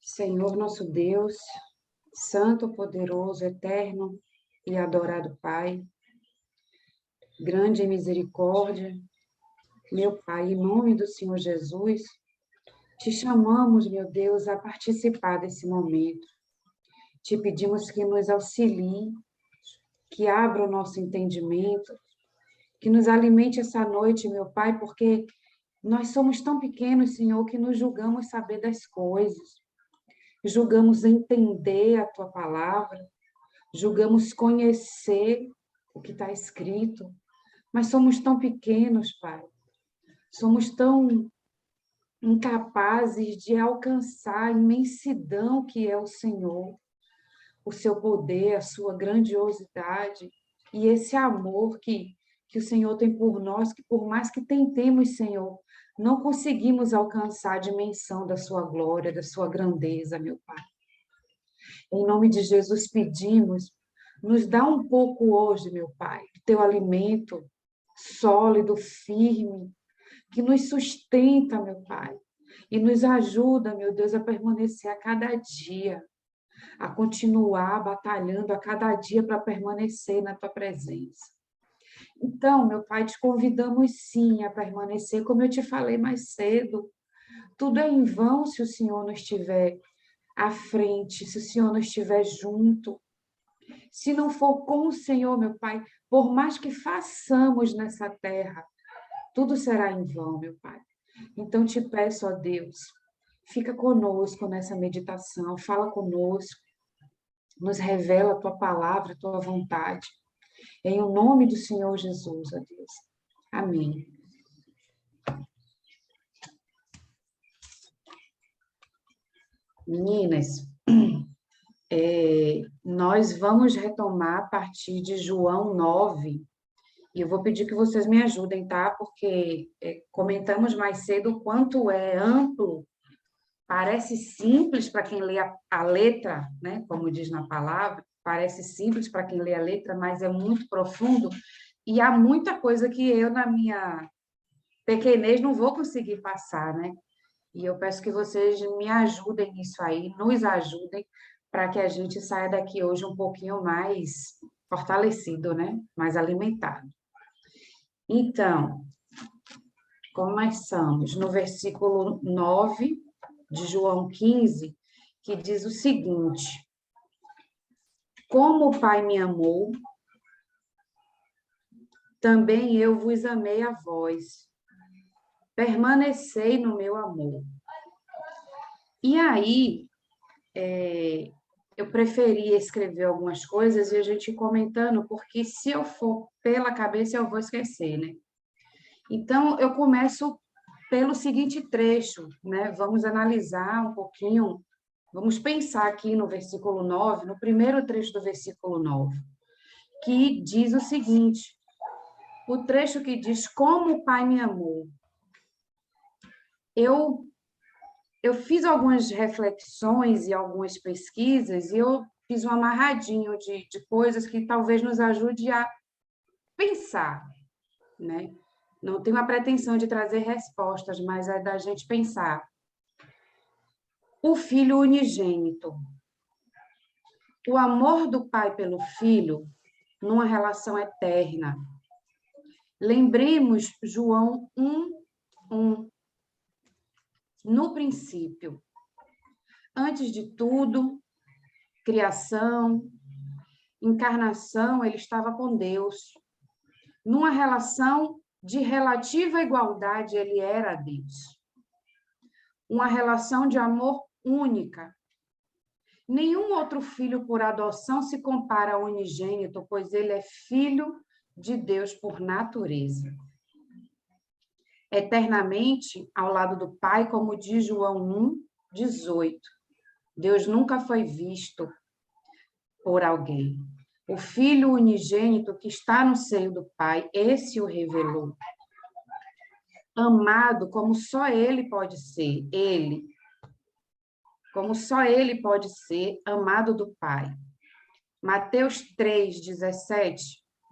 Senhor nosso Deus, Santo, poderoso, eterno e adorado Pai, grande em misericórdia, meu Pai, em nome do Senhor Jesus, te chamamos, meu Deus, a participar desse momento. Te pedimos que nos auxilie, que abra o nosso entendimento, que nos alimente essa noite, meu Pai, porque nós somos tão pequenos, Senhor, que nos julgamos saber das coisas, julgamos entender a Tua palavra, julgamos conhecer o que está escrito, mas somos tão pequenos, Pai, somos tão incapazes de alcançar a imensidão que é o Senhor, o seu poder, a sua grandiosidade e esse amor que o Senhor tem por nós, que por mais que tentemos, Senhor, não conseguimos alcançar a dimensão da sua glória, da sua grandeza, meu Pai. Em nome de Jesus pedimos, nos dá um pouco hoje, meu Pai, do teu alimento sólido, firme, que nos sustenta, meu Pai, e nos ajuda, meu Deus, a permanecer a cada dia, a continuar batalhando a cada dia para permanecer na tua presença. Então, meu Pai, te convidamos sim a permanecer, como eu te falei mais cedo. Tudo é em vão se o Senhor não estiver à frente, se o Senhor não estiver junto. Se não for com o Senhor, meu Pai, por mais que façamos nessa terra, tudo será em vão, meu Pai. Então te peço, ó Deus, fica conosco nessa meditação, fala conosco, nos revela a tua palavra, a tua vontade. Em o nome do Senhor Jesus, ó Deus. Amém. Meninas, nós vamos retomar a partir de João 9, e eu vou pedir que vocês me ajudem, tá? Porque comentamos mais cedo o quanto é amplo, parece simples para quem lê a letra, né? Como diz na palavra, parece simples para quem lê a letra, mas é muito profundo, e há muita coisa que eu, na minha pequenez, não vou conseguir passar, né? E eu peço que vocês me ajudem nisso aí, nos ajudem, para que a gente saia daqui hoje um pouquinho mais fortalecido, né? Mais alimentado. Então, começamos no versículo 9 de João 15, que diz o seguinte: Como o Pai me amou, também eu vos amei a vós. Permanecei no meu amor. E aí, eu preferi escrever algumas coisas e a gente comentando, porque se eu for pela cabeça, eu vou esquecer, né? Então, eu começo pelo seguinte trecho, né? Vamos analisar um pouquinho, vamos pensar aqui no versículo 9, no primeiro trecho do versículo 9, que diz o seguinte, o trecho que diz, como o Pai me amou. Eu fiz algumas reflexões e algumas pesquisas e eu fiz um amarradinho de coisas que talvez nos ajude a pensar, né? Não tenho a pretensão de trazer respostas, mas é da gente pensar. O filho unigênito. O amor do pai pelo filho numa relação eterna. Lembremos João 1:1. No princípio, antes de tudo, criação, encarnação, ele estava com Deus. Numa relação de relativa igualdade, ele era Deus. Uma relação de amor única. Nenhum outro filho por adoção se compara ao unigênito, pois ele é filho de Deus por natureza. Eternamente ao lado do Pai, como diz João 1:18. Deus nunca foi visto por alguém. O Filho unigênito que está no seio do Pai, esse o revelou. Amado como só ele pode ser, como só ele pode ser amado do Pai. Mateus 3,17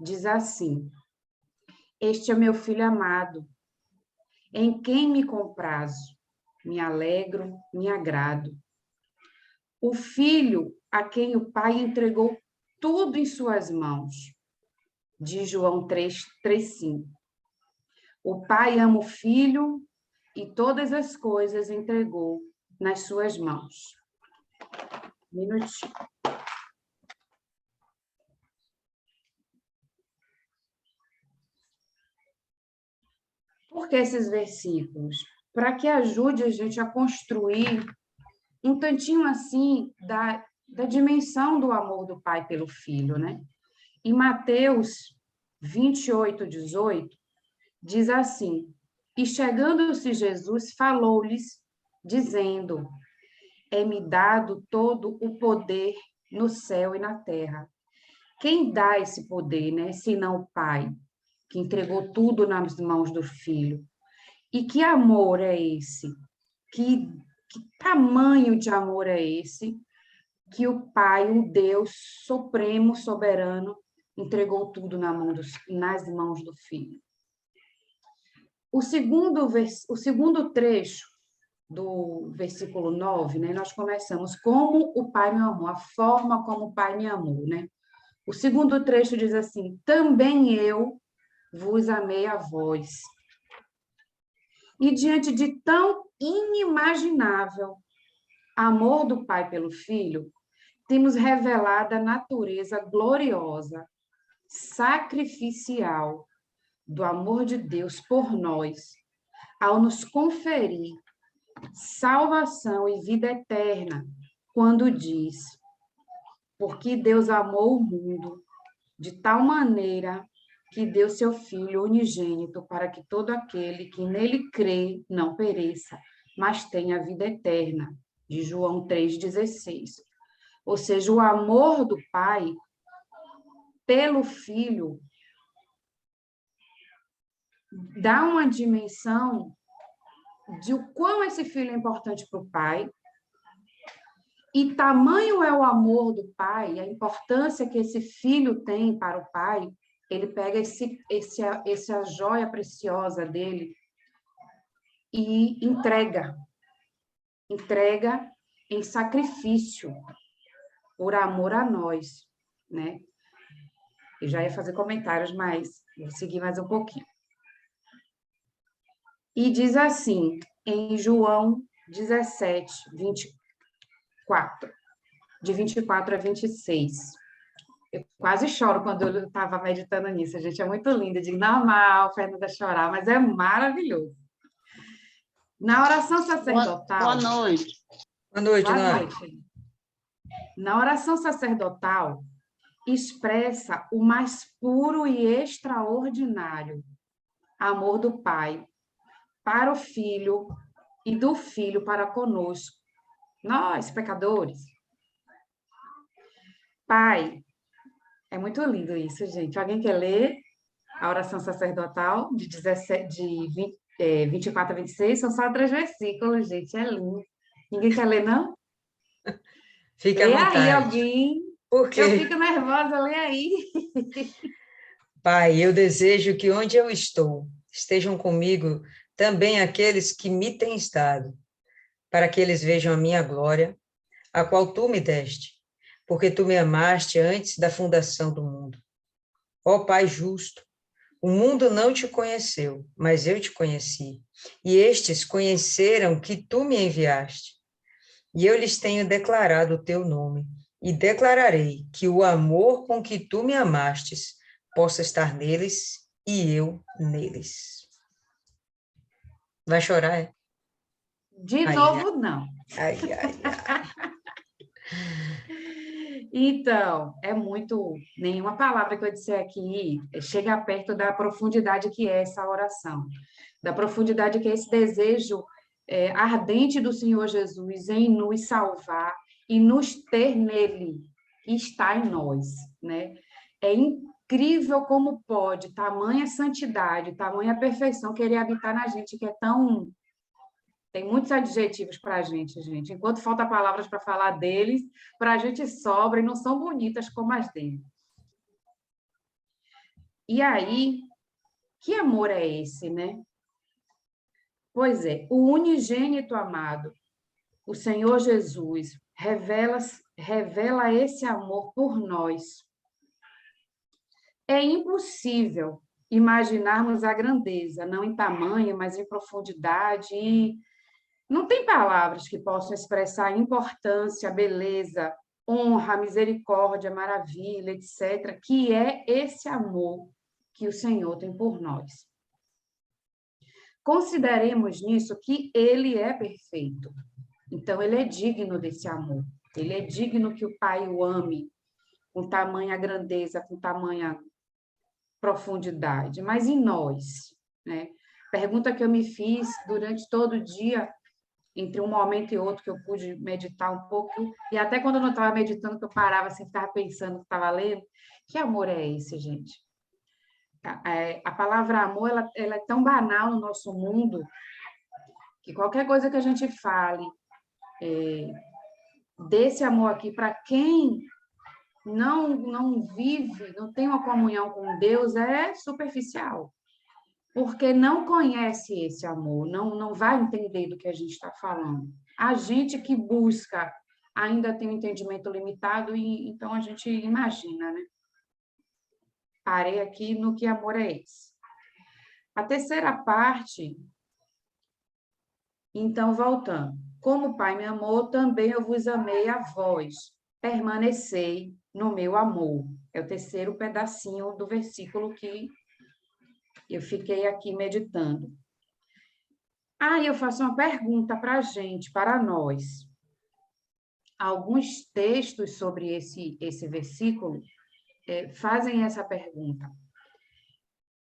diz assim: Este é meu filho amado, em quem me comprazo, me alegro, me agrado. O filho a quem o pai entregou tudo em suas mãos. De João 3,5. O pai ama o filho e todas as coisas entregou nas suas mãos. Um minutinho. Por que esses versículos? Para que ajude a gente a construir um tantinho assim da dimensão do amor do pai pelo filho, né? Em Mateus 28:18, diz assim: E chegando-se Jesus, falou-lhes, dizendo: É-me dado todo o poder no céu e na terra. Quem dá esse poder, né? Senão o Pai, que entregou tudo nas mãos do Filho. E que amor é esse? Que tamanho de amor é esse que o Pai, o Deus supremo, soberano, entregou tudo nas mãos do Filho? O segundo trecho do versículo 9, né, nós começamos como o Pai me amou, a forma como o Pai me amou, né? O segundo trecho diz assim: também eu vos amei a vós. E diante de tão inimaginável amor do Pai pelo Filho, temos revelado a natureza gloriosa, sacrificial do amor de Deus por nós, ao nos conferir salvação e vida eterna, quando diz: porque Deus amou o mundo de tal maneira que deu seu Filho unigênito para que todo aquele que nele crê não pereça, mas tenha vida eterna. De João 3,16. Ou seja, o amor do Pai pelo Filho dá uma dimensão de o quão esse filho é importante para o Pai, e tamanho é o amor do Pai, a importância que esse filho tem para o Pai. Ele pega essa joia preciosa dele e entrega em sacrifício por amor a nós, né? Eu já ia fazer comentários, mas vou seguir mais um pouquinho. E diz assim, em João 17:24, de 24 a 26. Eu quase choro quando eu estava meditando nisso, gente. É muito lindo. Eu digo, normal, Fernanda chorar, mas é maravilhoso. Na oração sacerdotal. Boa noite. Boa noite, Boa Nara. noite. Na oração sacerdotal, expressa o mais puro e extraordinário amor do Pai para o Filho e do Filho para conosco, nós, pecadores. Pai, é muito lindo isso, gente. Alguém quer ler a oração sacerdotal de 24 a 26? São só 3 versículos, gente. É lindo. Ninguém quer ler, não? Fique à Lê aí, vontade. alguém. Por quê? Eu fico nervosa, lê aí. Pai, eu desejo que onde eu estou estejam comigo também aqueles que me tens dado, para que eles vejam a minha glória, a qual tu me deste, porque tu me amaste antes da fundação do mundo. Ó Pai justo, o mundo não te conheceu, mas eu te conheci, e estes conheceram que tu me enviaste. E eu lhes tenho declarado o teu nome, e declararei que o amor com que tu me amastes possa estar neles e eu neles. Vai chorar, é? De Ai, novo, não. ai, ai, ai. Então, é muito. Nenhuma palavra que eu disser aqui chega perto da profundidade que é essa oração, da profundidade que é esse desejo ardente do Senhor Jesus em nos salvar e nos ter nele, que está em nós, né? É incrível como pode tamanha santidade, tamanha perfeição querer habitar na gente que é tão Tem muitos adjetivos para a gente, gente. Enquanto falta palavras para falar deles, para a gente sobra e não são bonitas como as dele. E aí, que amor é esse, né? Pois é, o unigênito amado, o Senhor Jesus, revela esse amor por nós. É impossível imaginarmos a grandeza, não em tamanho, mas em profundidade. E não tem palavras que possam expressar a importância, a beleza, honra, a misericórdia, a maravilha, etc., que é esse amor que o Senhor tem por nós. Consideremos nisso que ele é perfeito. Então, ele é digno desse amor. Ele é digno que o Pai o ame com tamanha grandeza, com tamanha profundidade. Mas e nós? Né? Pergunta que eu me fiz durante todo o dia, entre um momento e outro, que eu pude meditar um pouco, e até quando eu não estava meditando, que eu parava assim, estava pensando, estava lendo, que amor é esse, gente? A palavra amor, ela é tão banal no nosso mundo, que qualquer coisa que a gente fale desse amor aqui, para quem não vive, não tem uma comunhão com Deus, é superficial, porque não conhece esse amor, não vai entender do que a gente está falando. A gente que busca ainda tem um entendimento limitado, e então a gente imagina, né? Parei aqui no que amor é esse. A terceira parte, então, voltando. Como o Pai me amou, também eu vos amei a vós. Permanecei no meu amor. É o terceiro pedacinho do versículo que eu fiquei aqui meditando. Aí eu faço uma pergunta para a gente, para nós. Alguns textos sobre esse versículo fazem essa pergunta.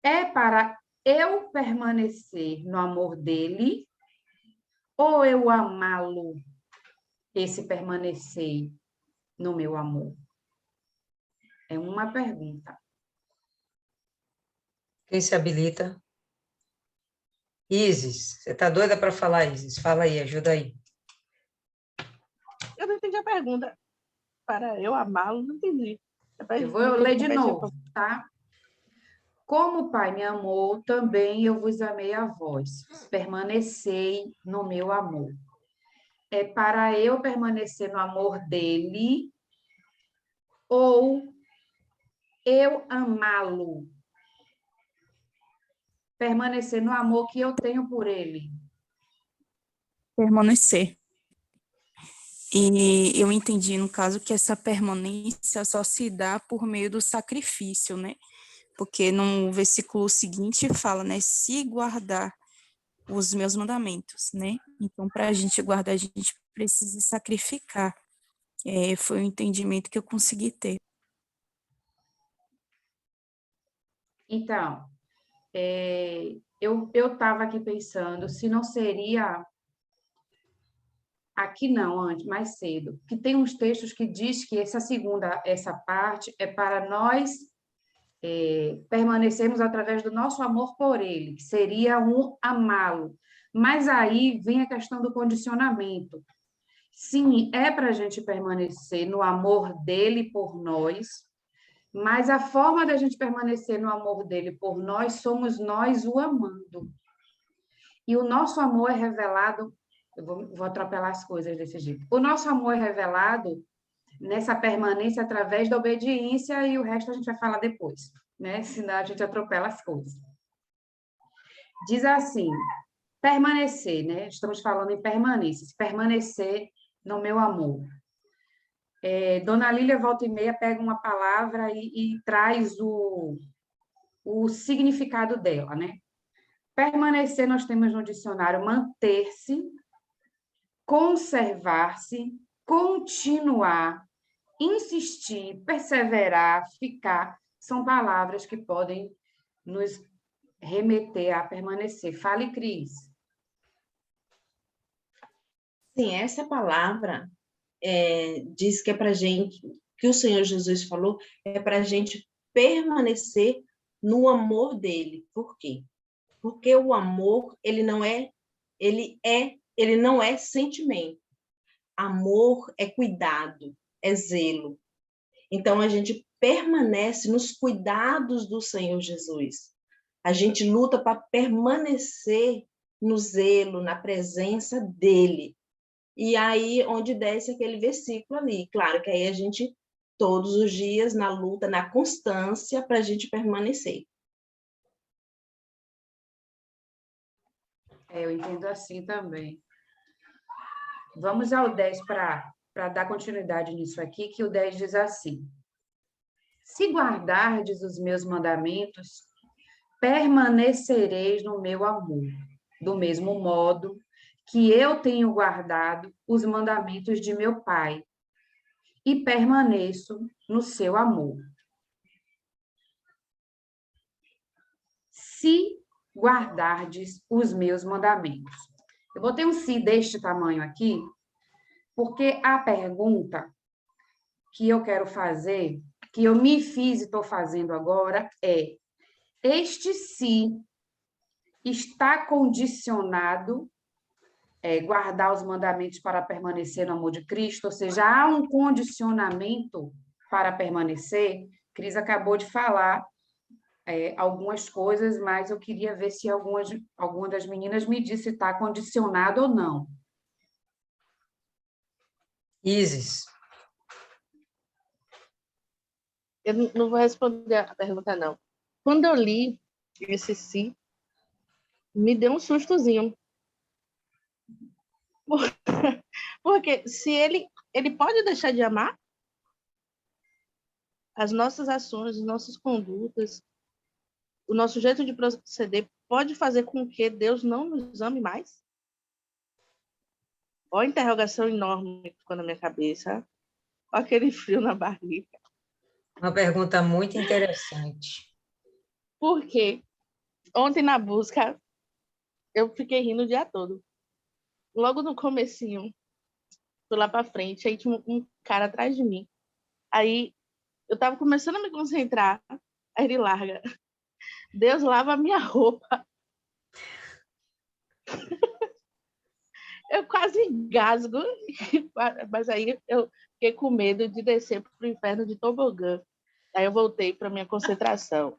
É para eu permanecer no amor dele ou eu amá-lo, esse permanecer no meu amor? É uma pergunta. Quem se habilita? Isis, você está doida para falar, Isis? Fala aí, ajuda aí. Eu não entendi a pergunta. Para eu amá-lo, não entendi. Eu vou ler de novo, tá? Como o Pai me amou, também eu vos amei a vós. Permanecei no meu amor. É para eu permanecer no amor dele ou eu amá-lo? Permanecer no amor que eu tenho por ele. Permanecer. E eu entendi, no caso, que essa permanência só se dá por meio do sacrifício, né? Porque no versículo seguinte fala, né? Se guardar os meus mandamentos, né? Então, para a gente guardar, a gente precisa sacrificar. Foi o entendimento que eu consegui ter. Então, eu estava aqui pensando se não seria aqui não, antes, mais cedo, que tem uns textos que diz que essa parte é para nós permanecermos através do nosso amor por ele, que seria um amá-lo. Mas aí vem a questão do condicionamento. Sim, é para a gente permanecer no amor dele por nós, mas a forma da gente permanecer no amor dele por nós somos nós o amando. E o nosso amor é revelado, eu vou atropelar as coisas desse jeito. O nosso amor é revelado nessa permanência através da obediência, e o resto a gente vai falar depois, né? Senão a gente atropela as coisas. Diz assim, permanecer, né? Estamos falando em permanência, permanecer no meu amor. Dona Lília, volta e meia, pega uma palavra e traz o significado dela, né? Permanecer, nós temos no dicionário manter-se, conservar-se, continuar, insistir, perseverar, ficar, são palavras que podem nos remeter a permanecer. Fale, Cris. Sim, essa palavra diz que é para gente, que o Senhor Jesus falou, é para a gente permanecer no amor dele. Por quê? Porque o amor, ele é ele não é sentimento. Amor é cuidado, é zelo. Então, a gente permanece nos cuidados do Senhor Jesus. A gente luta para permanecer no zelo, na presença dele. E aí, onde desce aquele versículo ali. Claro que aí a gente, todos os dias, na luta, na constância, para a gente permanecer. Eu entendo assim também. Vamos ao 10 para dar continuidade nisso aqui, que o 10 diz assim: se guardardes os meus mandamentos, permanecereis no meu amor, do mesmo modo que eu tenho guardado os mandamentos de meu Pai e permaneço no seu amor. Se guardardes os meus mandamentos. Eu botei um se deste tamanho aqui, porque a pergunta que eu quero fazer, que eu me fiz e estou fazendo agora, é: este se está condicionado guardar os mandamentos para permanecer no amor de Cristo? Ou seja, há um condicionamento para permanecer? Cris acabou de falar algumas coisas, mas eu queria ver se alguma das meninas me disse se está condicionado ou não. Isis, Eu não vou responder a pergunta, não. Quando eu li esse si, me deu um sustozinho. Porque se ele pode deixar de amar, as nossas ações, as nossas condutas, o nosso jeito de proceder pode fazer com que Deus não nos ame mais? Olha a interrogação enorme que ficou na minha cabeça. Olha aquele frio na barriga. uma pergunta muito interessante. Porque ontem na busca, eu fiquei rindo o dia todo. Logo no comecinho, fui lá para frente, aí tinha um cara atrás de mim. Aí eu tava começando a me concentrar, aí ele larga: Deus lava a minha roupa. Eu quase engasgo, mas aí eu fiquei com medo de descer para o inferno de tobogã. Aí eu voltei para minha concentração,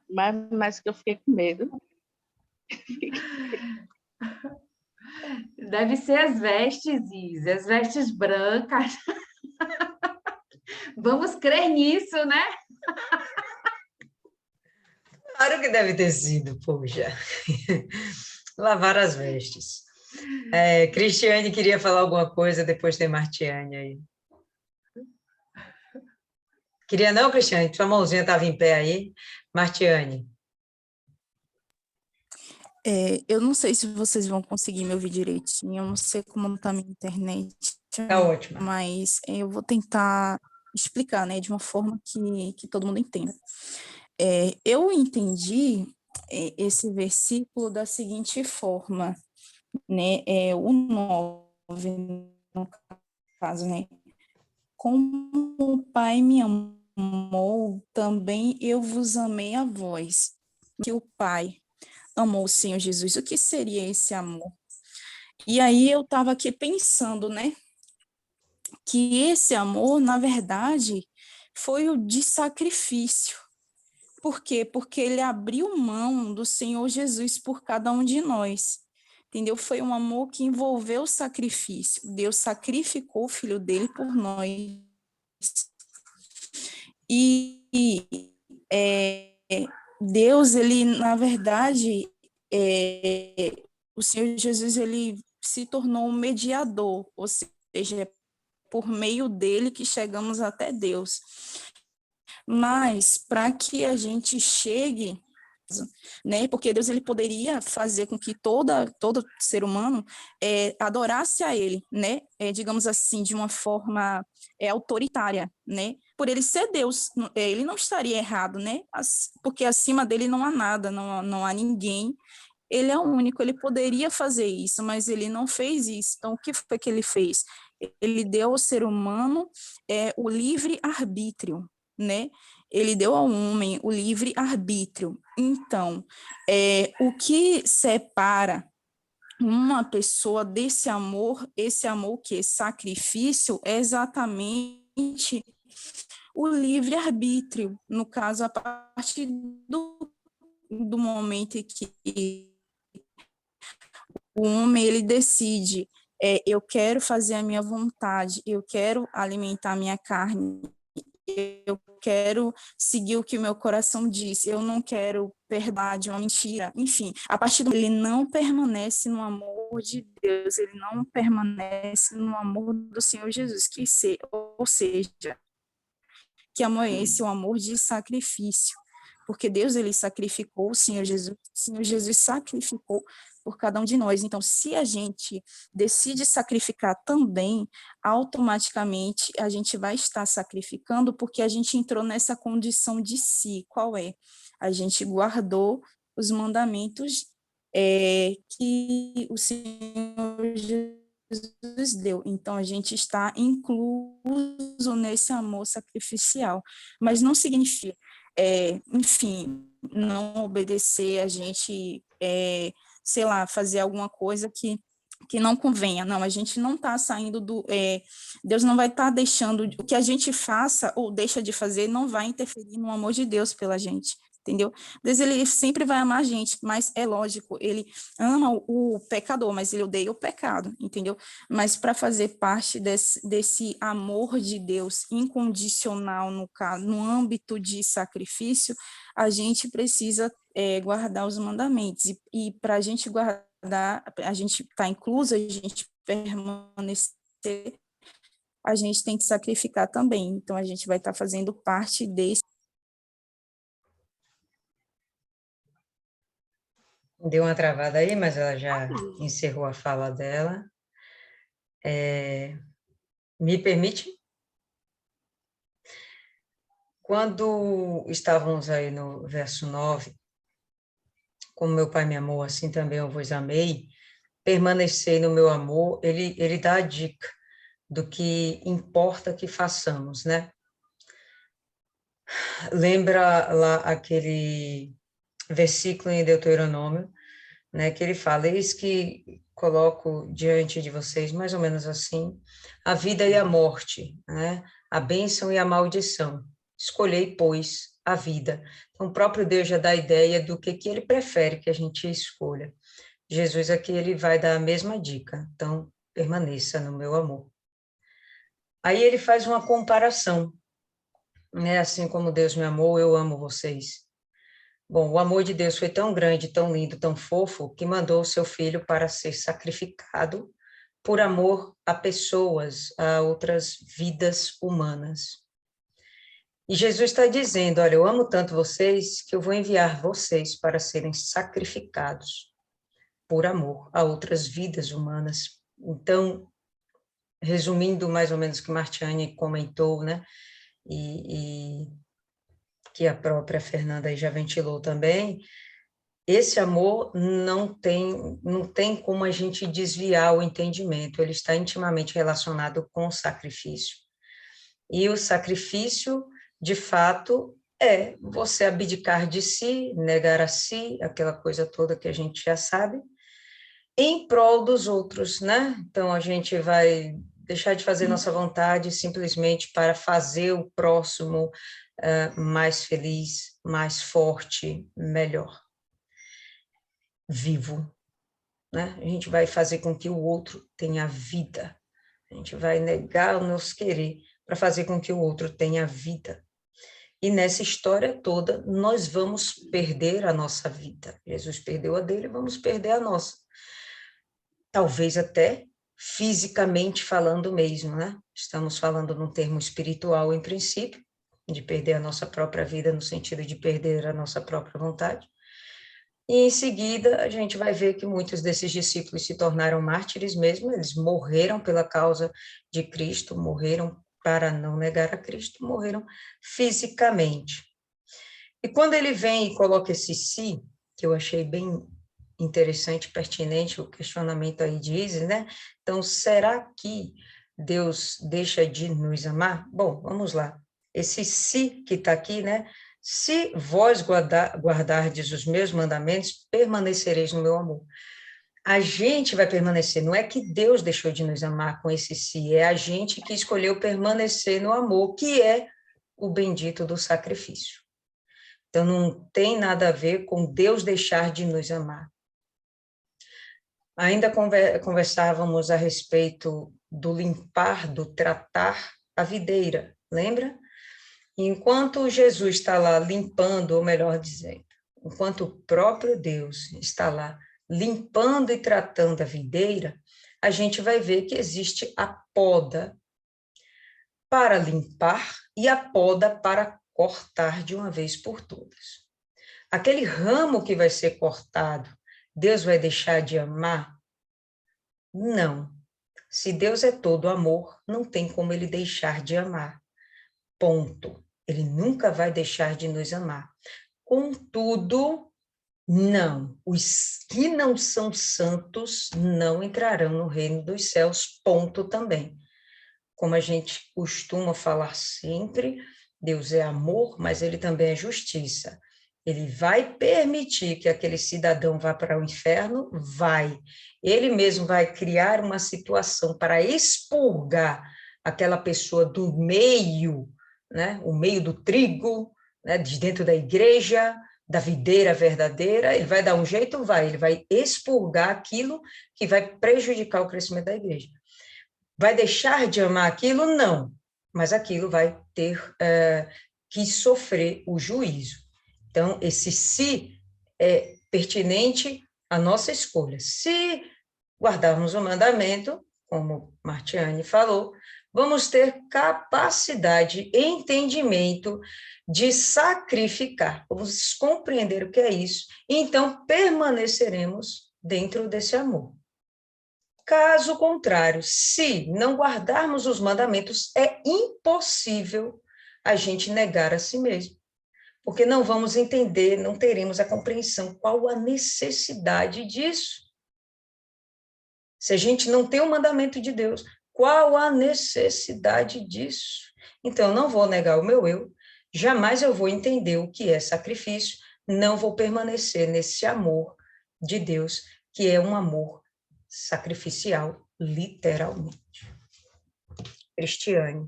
mas que eu fiquei com medo. Deve ser as vestes, Isa, as vestes brancas. Vamos crer nisso, né? Claro que deve ter sido, poxa. Lavar as vestes. Cristiane queria falar alguma coisa, depois tem Martiane aí. Queria não, Cristiane? Sua mãozinha estava em pé aí. Martiane. Eu não sei se vocês vão conseguir me ouvir direitinho, eu não sei como está a minha internet, Está ótima. mas eu vou tentar explicar, né, de uma forma que todo mundo entenda. Eu entendi esse versículo da seguinte forma, né, o 9, no caso, né, como o Pai me amou, também eu vos amei a vós, que o Pai amou o Senhor Jesus. O que seria esse amor? E aí eu estava aqui pensando, né, que esse amor, na verdade, foi o de sacrifício. Por quê? Porque ele abriu mão do Senhor Jesus por cada um de nós. Entendeu? Foi um amor que envolveu o sacrifício. Deus sacrificou o filho dele por nós. E Deus, ele, na verdade, o Senhor Jesus, ele se tornou um mediador, ou seja, é por meio dele que chegamos até Deus. Mas, para que a gente chegue, né, porque Deus, ele poderia fazer com que todo ser humano adorasse a ele, né, digamos assim, de uma forma autoritária, né, por ele ser Deus, ele não estaria errado, né, porque acima dele não há nada, não há ninguém, ele é o único, ele poderia fazer isso, mas ele não fez isso. Então, o que foi que ele fez? Ele deu ao ser humano o livre-arbítrio, né? Ele deu ao homem o livre-arbítrio. Então, o que separa uma pessoa desse amor, esse amor que é sacrifício, é exatamente o livre-arbítrio, no caso, a partir do momento em que o homem ele decide, eu quero fazer a minha vontade, eu quero alimentar a minha carne, eu quero seguir o que o meu coração diz, eu não quero perdoar de uma mentira, enfim, a partir do ele não permanece no amor de Deus, ele não permanece no amor do Senhor Jesus, ou seja, que amor é esse? O amor de sacrifício, porque Deus ele sacrificou, o Senhor Jesus sacrificou por cada um de nós. Então, se a gente decide sacrificar também, automaticamente a gente vai estar sacrificando, porque a gente entrou nessa condição de si. Qual é? A gente guardou os mandamentos que o Senhor Jesus deu. Então, a gente está incluso nesse amor sacrificial. Mas não significa, enfim, não obedecer, a gente, sei lá, fazer alguma coisa que não convenha. Não, a gente não está saindo do... Deus não vai estar deixando... O que a gente faça ou deixa de fazer não vai interferir no amor de Deus pela gente, entendeu? Deus, ele sempre vai amar a gente, mas é lógico, ele ama o pecador, mas ele odeia o pecado, entendeu? Mas para fazer parte desse amor de Deus incondicional, no âmbito de sacrifício, a gente precisa guardar os mandamentos, e para a gente guardar, a gente está incluso, a gente permanecer, a gente tem que sacrificar também, então a gente vai estar fazendo parte desse. Deu uma travada aí, mas ela já encerrou a fala dela. Me permite? Quando estávamos aí no verso 9, como meu Pai me amou, assim também eu vos amei, permanecei no meu amor, ele dá a dica do que importa que façamos, né? Lembra lá aquele versículo em Deuteronômio, né, que ele fala, eis que coloco diante de vocês, mais ou menos assim, a vida e a morte, né, a bênção e a maldição. Escolhei, pois, a vida. Então, o próprio Deus já dá a ideia do que ele prefere que a gente escolha. Jesus aqui, ele vai dar a mesma dica. Então, permaneça no meu amor. Aí ele faz uma comparação, né, assim como Deus me amou, eu amo vocês. Bom, o amor de Deus foi tão grande, tão lindo, tão fofo, que mandou o seu filho para ser sacrificado por amor a pessoas, a outras vidas humanas. E Jesus está dizendo, olha, eu amo tanto vocês que eu vou enviar vocês para serem sacrificados por amor a outras vidas humanas. Então, resumindo mais ou menos o que Martiane comentou, né, e que a própria Fernanda aí já ventilou também, esse amor não tem como a gente desviar o entendimento, ele está intimamente relacionado com o sacrifício. E o sacrifício, de fato, é você abdicar de si, negar a si, aquela coisa toda que a gente já sabe, em prol dos outros, né? Então, a gente vai deixar de fazer nossa vontade simplesmente para fazer o próximo mais feliz, mais forte, melhor, vivo, né? A gente vai fazer com que o outro tenha vida. A gente vai negar o nosso querer para fazer com que o outro tenha vida. E nessa história toda, nós vamos perder a nossa vida. Jesus perdeu a dele, vamos perder a nossa. Talvez até fisicamente falando mesmo, né? Estamos falando num termo espiritual em princípio, de perder a nossa própria vida no sentido de perder a nossa própria vontade. E em seguida, a gente vai ver que muitos desses discípulos se tornaram mártires mesmo, eles morreram pela causa de Cristo, morreram para não negar a Cristo, morreram fisicamente. E quando ele vem e coloca esse si, que eu achei bem interessante, pertinente, o questionamento aí diz, né? Então, será que Deus deixa de nos amar? Bom, vamos lá. Esse si que está aqui, né? Se vós guardardes os meus mandamentos, permanecereis no meu amor. A gente vai permanecer, não é que Deus deixou de nos amar com esse si, é a gente que escolheu permanecer no amor, que é o bendito do sacrifício. Então, não tem nada a ver com Deus deixar de nos amar. Ainda conversávamos a respeito do limpar, do tratar a videira, lembra? Enquanto Jesus está lá limpando, ou melhor dizendo, enquanto o próprio Deus está lá limpando e tratando a videira, a gente vai ver que existe a poda para limpar e a poda para cortar de uma vez por todas. Aquele ramo que vai ser cortado, Deus vai deixar de amar? Não. Se Deus é todo amor, não tem como ele deixar de amar. Ponto. Ele nunca vai deixar de nos amar. Contudo, não. Os que não são santos não entrarão no reino dos céus. Ponto também. Como a gente costuma falar sempre, Deus é amor, mas ele também é justiça. Ele vai permitir que aquele cidadão vá para o inferno? Vai. Ele mesmo vai criar uma situação para expurgar aquela pessoa do meio, né? O meio do trigo, né? De dentro da igreja, da videira verdadeira. Ele vai dar um jeito? Vai. Ele vai expurgar aquilo que vai prejudicar o crescimento da igreja. Vai deixar de amar aquilo? Não. Mas aquilo vai ter que sofrer o juízo. Então, esse se é pertinente à nossa escolha. Se guardarmos o mandamento, como Martiane falou, vamos ter capacidade e entendimento de sacrificar, vamos compreender o que é isso, e então permaneceremos dentro desse amor. Caso contrário, se não guardarmos os mandamentos, é impossível a gente negar a si mesmo. Porque não vamos entender, não teremos a compreensão qual a necessidade disso. Se a gente não tem o mandamento de Deus, qual a necessidade disso? Então, eu não vou negar o meu eu, jamais eu vou entender o que é sacrifício, não vou permanecer nesse amor de Deus, que é um amor sacrificial, literalmente. Cristiane.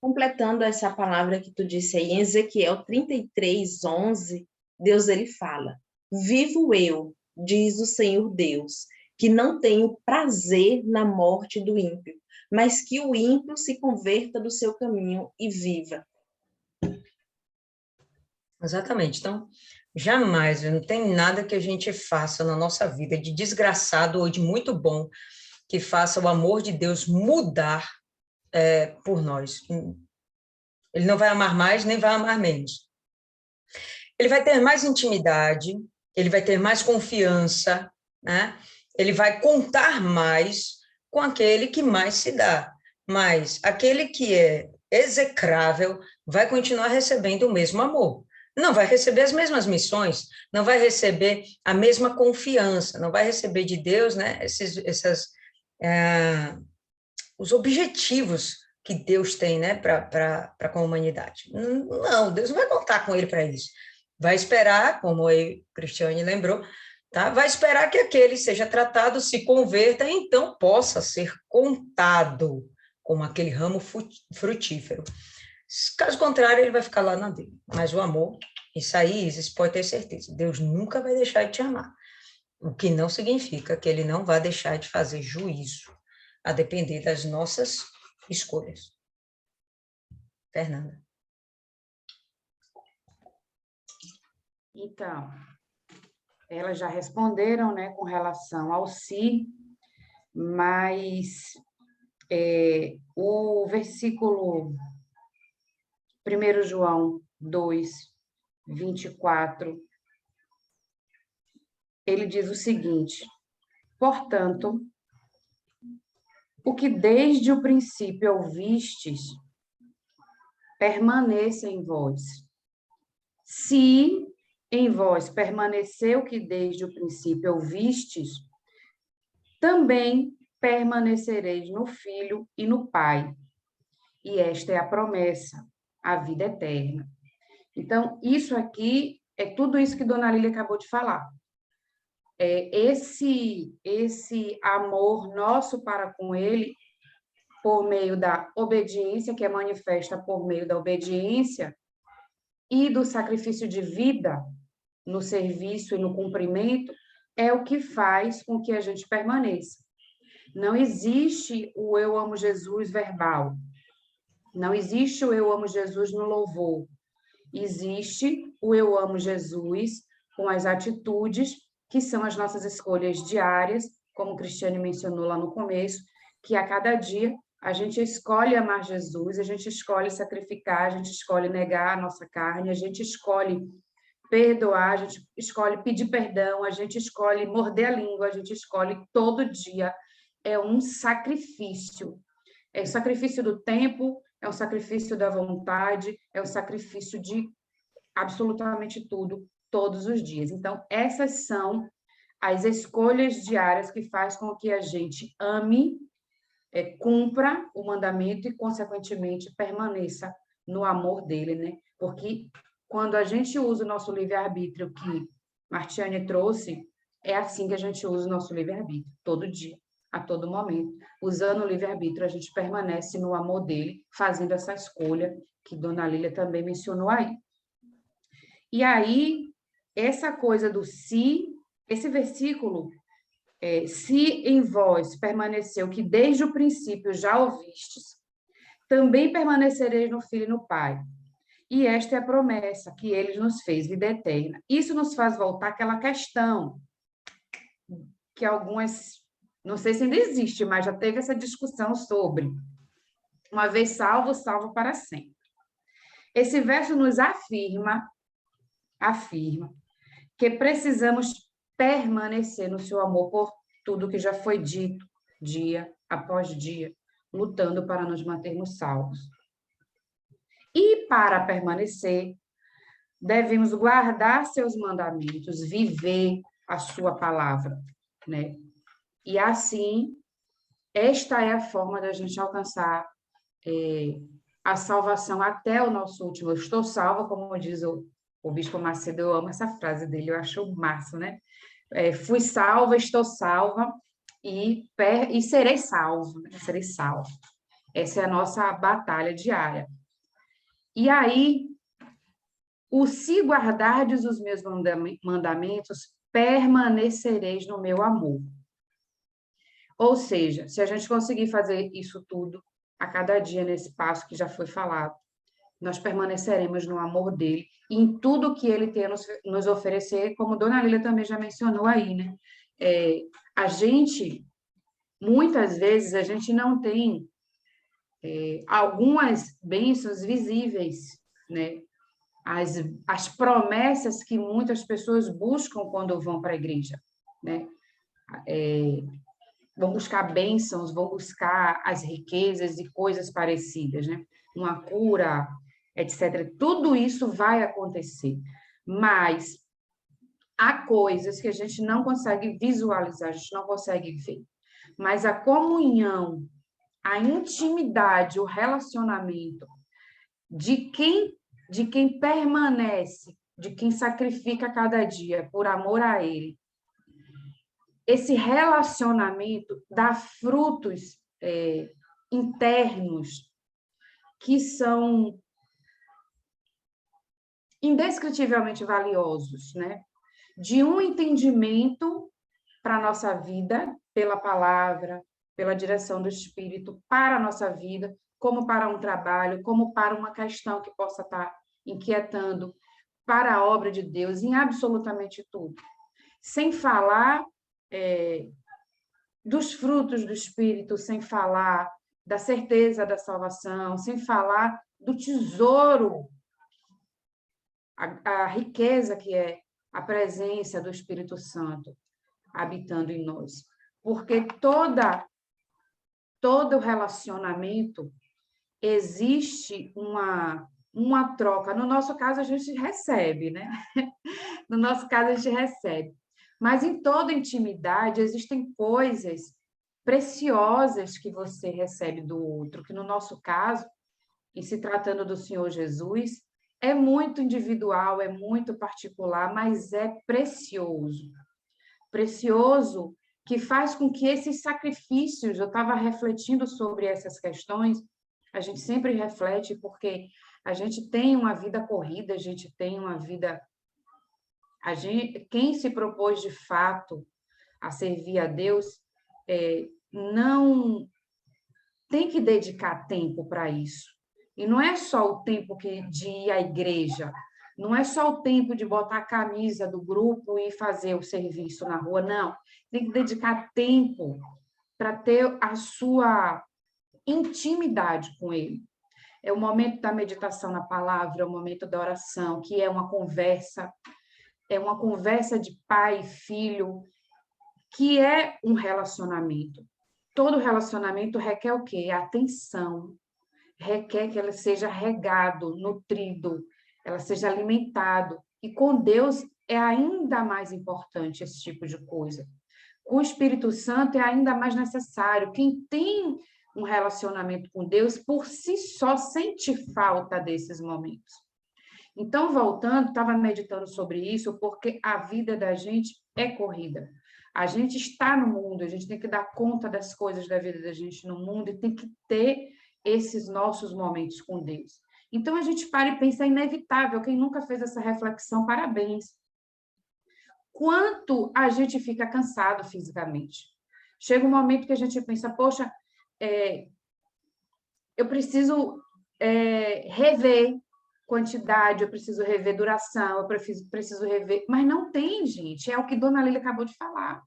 Completando essa palavra que tu disse aí, em Ezequiel 33:11, Deus ele fala: vivo eu, diz o Senhor Deus, que não tenho prazer na morte do ímpio, mas que o ímpio se converta do seu caminho e viva. Exatamente. Então, jamais, não tem nada que a gente faça na nossa vida de desgraçado ou de muito bom que faça o amor de Deus mudar por nós. Ele não vai amar mais, nem vai amar menos. Ele vai ter mais intimidade, ele vai ter mais confiança, né? Ele vai contar mais com aquele que mais se dá. Mas aquele que é execrável vai continuar recebendo o mesmo amor. Não vai receber as mesmas missões, não vai receber a mesma confiança, não vai receber de Deus, né, os objetivos que Deus tem, né, para com a humanidade. Não, Deus não vai contar com ele para isso. Vai esperar, como a Cristiane lembrou, tá? Vai esperar que aquele seja tratado, se converta, e então possa ser contado como aquele ramo frutífero. Caso contrário, ele vai ficar lá na dele. Mas o amor, isso aí, Isis, pode ter certeza, Deus nunca vai deixar de te amar. O que não significa que ele não vai deixar de fazer juízo, a depender das nossas escolhas. Fernanda. Então, elas já responderam, né, com relação ao si, mas o versículo 1 João 2, 24, ele diz o seguinte: portanto, o que desde o princípio ouvistes, permaneça em vós. Se em vós permaneceu o que desde o princípio ouvistes, também permanecereis no Filho e no Pai. E esta é a promessa, a vida eterna. Então, isso aqui é tudo isso que Dona Lília acabou de falar. Esse amor nosso para com ele, por meio da obediência, que é manifesta por meio da obediência e do sacrifício de vida no serviço e no cumprimento, é o que faz com que a gente permaneça. Não existe o eu amo Jesus verbal. Não existe o eu amo Jesus no louvor. Existe o eu amo Jesus com as atitudes, que são as nossas escolhas diárias, como o Cristiane mencionou lá no começo, que a cada dia a gente escolhe amar Jesus, a gente escolhe sacrificar, a gente escolhe negar a nossa carne, a gente escolhe perdoar, a gente escolhe pedir perdão, a gente escolhe morder a língua, a gente escolhe todo dia. É um sacrifício. É o sacrifício do tempo, é o sacrifício da vontade, é o sacrifício de absolutamente tudo, todos os dias. Então, essas são as escolhas diárias que faz com que a gente ame, cumpra o mandamento e, consequentemente, permaneça no amor dele, né? Porque quando a gente usa o nosso livre-arbítrio, que Martiane trouxe, é assim que a gente usa o nosso livre-arbítrio, todo dia, a todo momento. Usando o livre-arbítrio, a gente permanece no amor dele, fazendo essa escolha que Dona Lília também mencionou aí. E aí, essa coisa do se, esse versículo, se em vós permaneceu que desde o princípio já ouvistes, também permanecereis no Filho e no Pai. E esta é a promessa que ele nos fez, vida eterna. Isso nos faz voltar àquela questão que algumas, não sei se ainda existe, mas já teve essa discussão sobre uma vez salvo, salvo para sempre. Esse verso nos afirma que precisamos permanecer no seu amor por tudo que já foi dito, dia após dia, lutando para nos mantermos salvos. E para permanecer, devemos guardar seus mandamentos, viver a sua palavra, né? E assim, esta é a forma da gente alcançar a salvação até o nosso último. Eu estou salva, como diz o Bispo Macedo, eu amo essa frase dele, eu acho massa, né? Fui salva, estou salva e serei salvo, né? Serei salvo. Essa é a nossa batalha diária. E aí, o se guardardes os meus mandamentos, permanecereis no meu amor. Ou seja, se a gente conseguir fazer isso tudo a cada dia nesse passo que já foi falado, nós permaneceremos no amor dele e em tudo que ele tem a nos oferecer, como Dona Lília também já mencionou aí, né? A gente, muitas vezes, a gente não tem algumas bênçãos visíveis, né? As promessas que muitas pessoas buscam quando vão para a igreja, né? Vão buscar bênçãos, vão buscar as riquezas e coisas parecidas, né? Uma cura, etc. Tudo isso vai acontecer, mas há coisas que a gente não consegue visualizar, a gente não consegue ver. Mas a comunhão, a intimidade, o relacionamento de quem permanece, de quem sacrifica cada dia por amor a ele, esse relacionamento dá frutos internos que são indescritivelmente valiosos, né? De um entendimento para a nossa vida, pela palavra, pela direção do Espírito, para a nossa vida, como para um trabalho, como para uma questão que possa estar inquietando, para a obra de Deus, em absolutamente tudo. Sem falar dos frutos do Espírito, sem falar da certeza da salvação, sem falar do tesouro, a riqueza que é a presença do Espírito Santo habitando em nós. Porque todo relacionamento existe uma troca. No nosso caso, a gente recebe, né? No nosso caso, a gente recebe. Mas em toda intimidade existem coisas preciosas que você recebe do outro, que no nosso caso, em se tratando do Senhor Jesus, É muito individual, é muito particular, mas é precioso. Precioso que faz com que esses sacrifícios, eu estava refletindo sobre essas questões, a gente sempre reflete porque a gente tem uma vida corrida, a gente tem uma vida... quem se propôs de fato a servir a Deus, não tem que dedicar tempo para isso. E não é só o tempo de ir à igreja, não é só o tempo de botar a camisa do grupo e fazer o serviço na rua, não. Tem que dedicar tempo para ter a sua intimidade com ele. É o momento da meditação na palavra, é o momento da oração, que é uma conversa de pai e filho, que é um relacionamento. Todo relacionamento requer o quê? Atenção, requer que ela seja regado, nutrido, ela seja alimentado. E com Deus é ainda mais importante esse tipo de coisa. Com o Espírito Santo é ainda mais necessário. Quem tem um relacionamento com Deus, por si só, sente falta desses momentos. Então, voltando, estava meditando sobre isso, porque a vida da gente é corrida. A gente está no mundo, a gente tem que dar conta das coisas da vida da gente no mundo e tem que ter esses nossos momentos com Deus. Então, a gente para e pensa, é inevitável. Quem nunca fez essa reflexão, parabéns. Quanto a gente fica cansado fisicamente. Chega um momento que a gente pensa, poxa, eu preciso rever quantidade, eu preciso rever duração, eu preciso rever... Mas não tem, gente. É o que Dona Lília acabou de falar.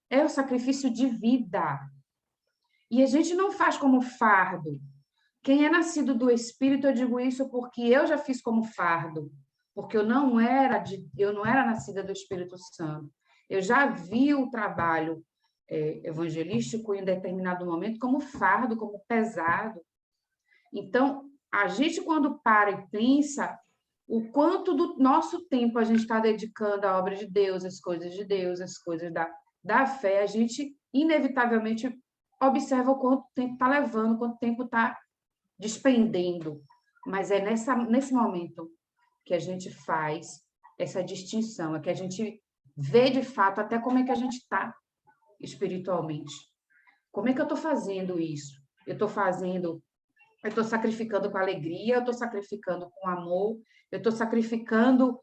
É o sacrifício de vida. E a gente não faz como fardo. Quem é nascido do Espírito, eu digo isso porque eu já fiz como fardo, porque eu não era nascida do Espírito Santo. Eu já vi o trabalho evangelístico em determinado momento como fardo, como pesado. Então, a gente, quando para e pensa o quanto do nosso tempo a gente está dedicando à obra de Deus, às coisas de Deus, às coisas da fé, a gente, inevitavelmente, observa o quanto tempo está levando, quanto tempo está despendendo. Mas é nesse momento que a gente faz essa distinção, é que a gente vê, de fato, até como é que a gente está espiritualmente. Como é que eu estou fazendo isso? Eu estou sacrificando com alegria, eu estou sacrificando com amor, eu estou sacrificando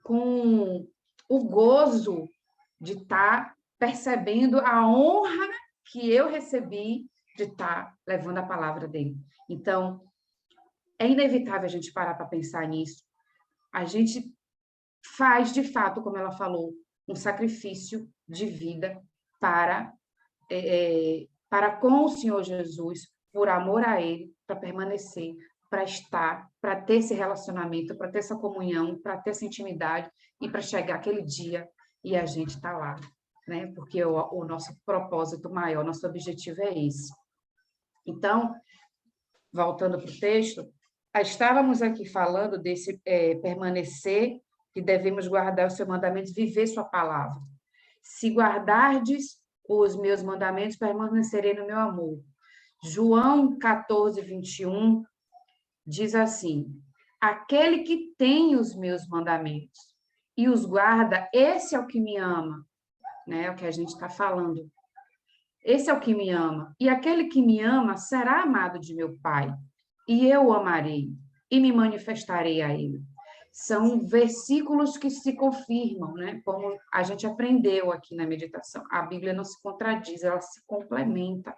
com o gozo de estar percebendo a honra que eu recebi de estar levando a palavra dele. Então, é inevitável a gente parar para pensar nisso. A gente faz, de fato, como ela falou, um sacrifício de vida para com o Senhor Jesus, por amor a Ele, para permanecer, para estar, para ter esse relacionamento, para ter essa comunhão, para ter essa intimidade e para chegar aquele dia e a gente está lá, né? Porque o nosso propósito maior, nosso objetivo é esse. Então, voltando para o texto, estávamos aqui falando desse permanecer, que devemos guardar os seus mandamentos, viver sua palavra. Se guardardes os meus mandamentos, permanecerei no meu amor. João 14, 21 diz assim: aquele que tem os meus mandamentos e os guarda, esse é o que me ama, né? É o que a gente está falando. Esse é o que me ama. E aquele que me ama será amado de meu Pai, e eu o amarei e me manifestarei a ele. São versículos que se confirmam, né? Como a gente aprendeu aqui na meditação. A Bíblia não se contradiz, ela se complementa.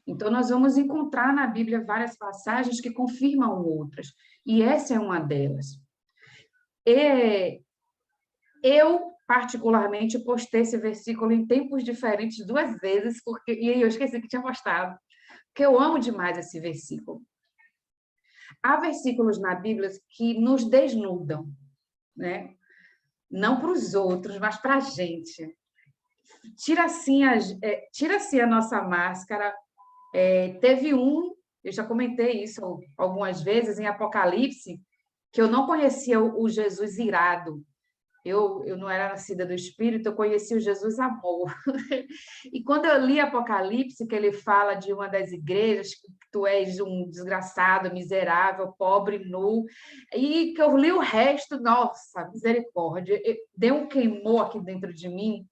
Então, nós vamos encontrar na Bíblia várias passagens que confirmam outras, e essa é uma delas. Eu, particularmente, postei esse versículo em tempos diferentes 2 vezes, e eu esqueci que tinha postado, porque eu amo demais esse versículo. Há versículos na Bíblia que nos desnudam, né? Não para os outros, mas para a gente. Tira assim a nossa máscara. Teve eu já comentei isso algumas vezes, em Apocalipse, que eu não conhecia o Jesus irado. Eu não era nascida do Espírito, eu conheci o Jesus amor. E quando eu li Apocalipse, que ele fala de uma das igrejas, que tu és um desgraçado, miserável, pobre, nu, e que eu li o resto, nossa, misericórdia, deu um queimou aqui dentro de mim,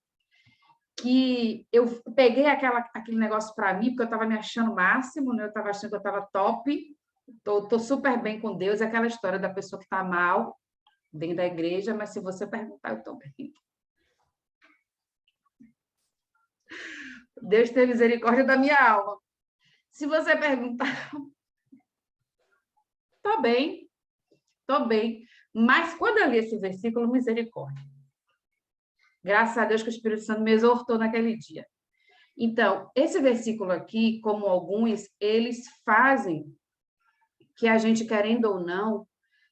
que eu peguei aquele negócio para mim, porque eu estava me achando máximo, né? Eu estava achando que eu estava top, tô super bem com Deus, é aquela história da pessoa que está mal, dentro da igreja, mas se você perguntar, eu estou bem. Deus tem misericórdia da minha alma. Se você perguntar, estou bem, estou bem. Mas quando eu li esse versículo, misericórdia. Graças a Deus que o Espírito Santo me exortou naquele dia. Então, esse versículo aqui, como alguns, eles fazem que a gente, querendo ou não,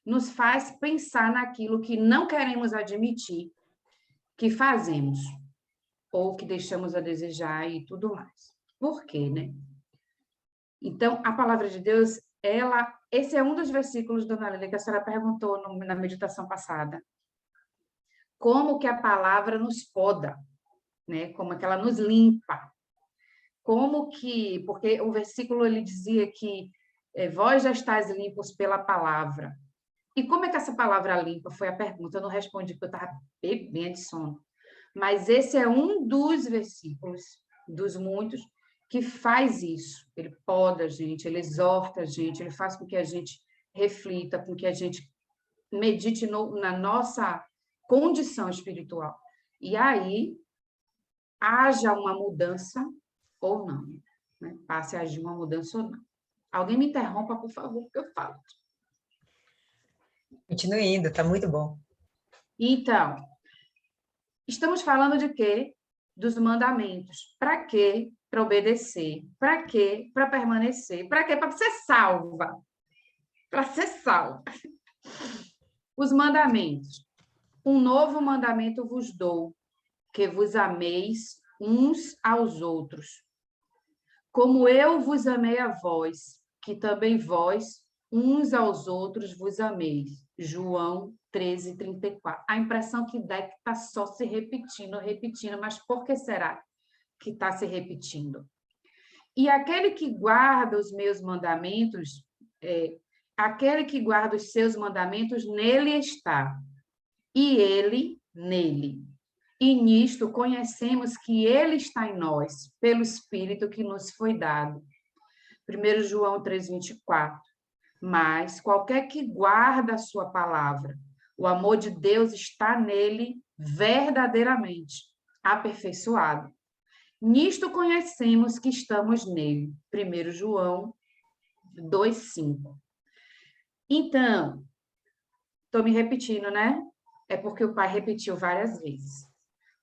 nos faz pensar naquilo que não queremos admitir que fazemos, ou que deixamos a desejar e tudo mais. Por quê, né? Então, a palavra de Deus, esse é um dos versículos, dona Lília, que a senhora perguntou na meditação passada. Como que a palavra nos poda, né? Como é que ela nos limpa. Como que, porque o versículo ele dizia que vós já estáis limpos pela palavra. E como é que essa palavra limpa? Foi a pergunta, eu não respondi porque eu estava bem de sono. Mas esse é um dos versículos, dos muitos, que faz isso. Ele poda a gente, ele exorta a gente, ele faz com que a gente reflita, com que a gente medite na nossa condição espiritual. E aí, haja uma mudança ou não. Né? Passe a agir uma mudança ou não. Alguém me interrompa, por favor, porque eu falo. Continue indo, está muito bom. Então, estamos falando de quê? Dos mandamentos. Para quê? Para obedecer. Para quê? Para permanecer. Para quê? Para ser salva. Para ser salva. Os mandamentos. Um novo mandamento vos dou, que vos ameis uns aos outros. Como eu vos amei a vós, que também vós, uns aos outros, vos ameis. João 13:34. A impressão que dá é que está só se repetindo, mas por que será que está se repetindo? E aquele que guarda os meus mandamentos, aquele que guarda os seus mandamentos, nele está, e ele nele. E nisto conhecemos que ele está em nós, pelo Espírito que nos foi dado. 1 João 3:24. Mas qualquer que guarda a sua palavra, o amor de Deus está nele verdadeiramente aperfeiçoado. Nisto conhecemos que estamos nele. 1 João 2:5. Então, estou me repetindo, né? É porque o pai repetiu várias vezes.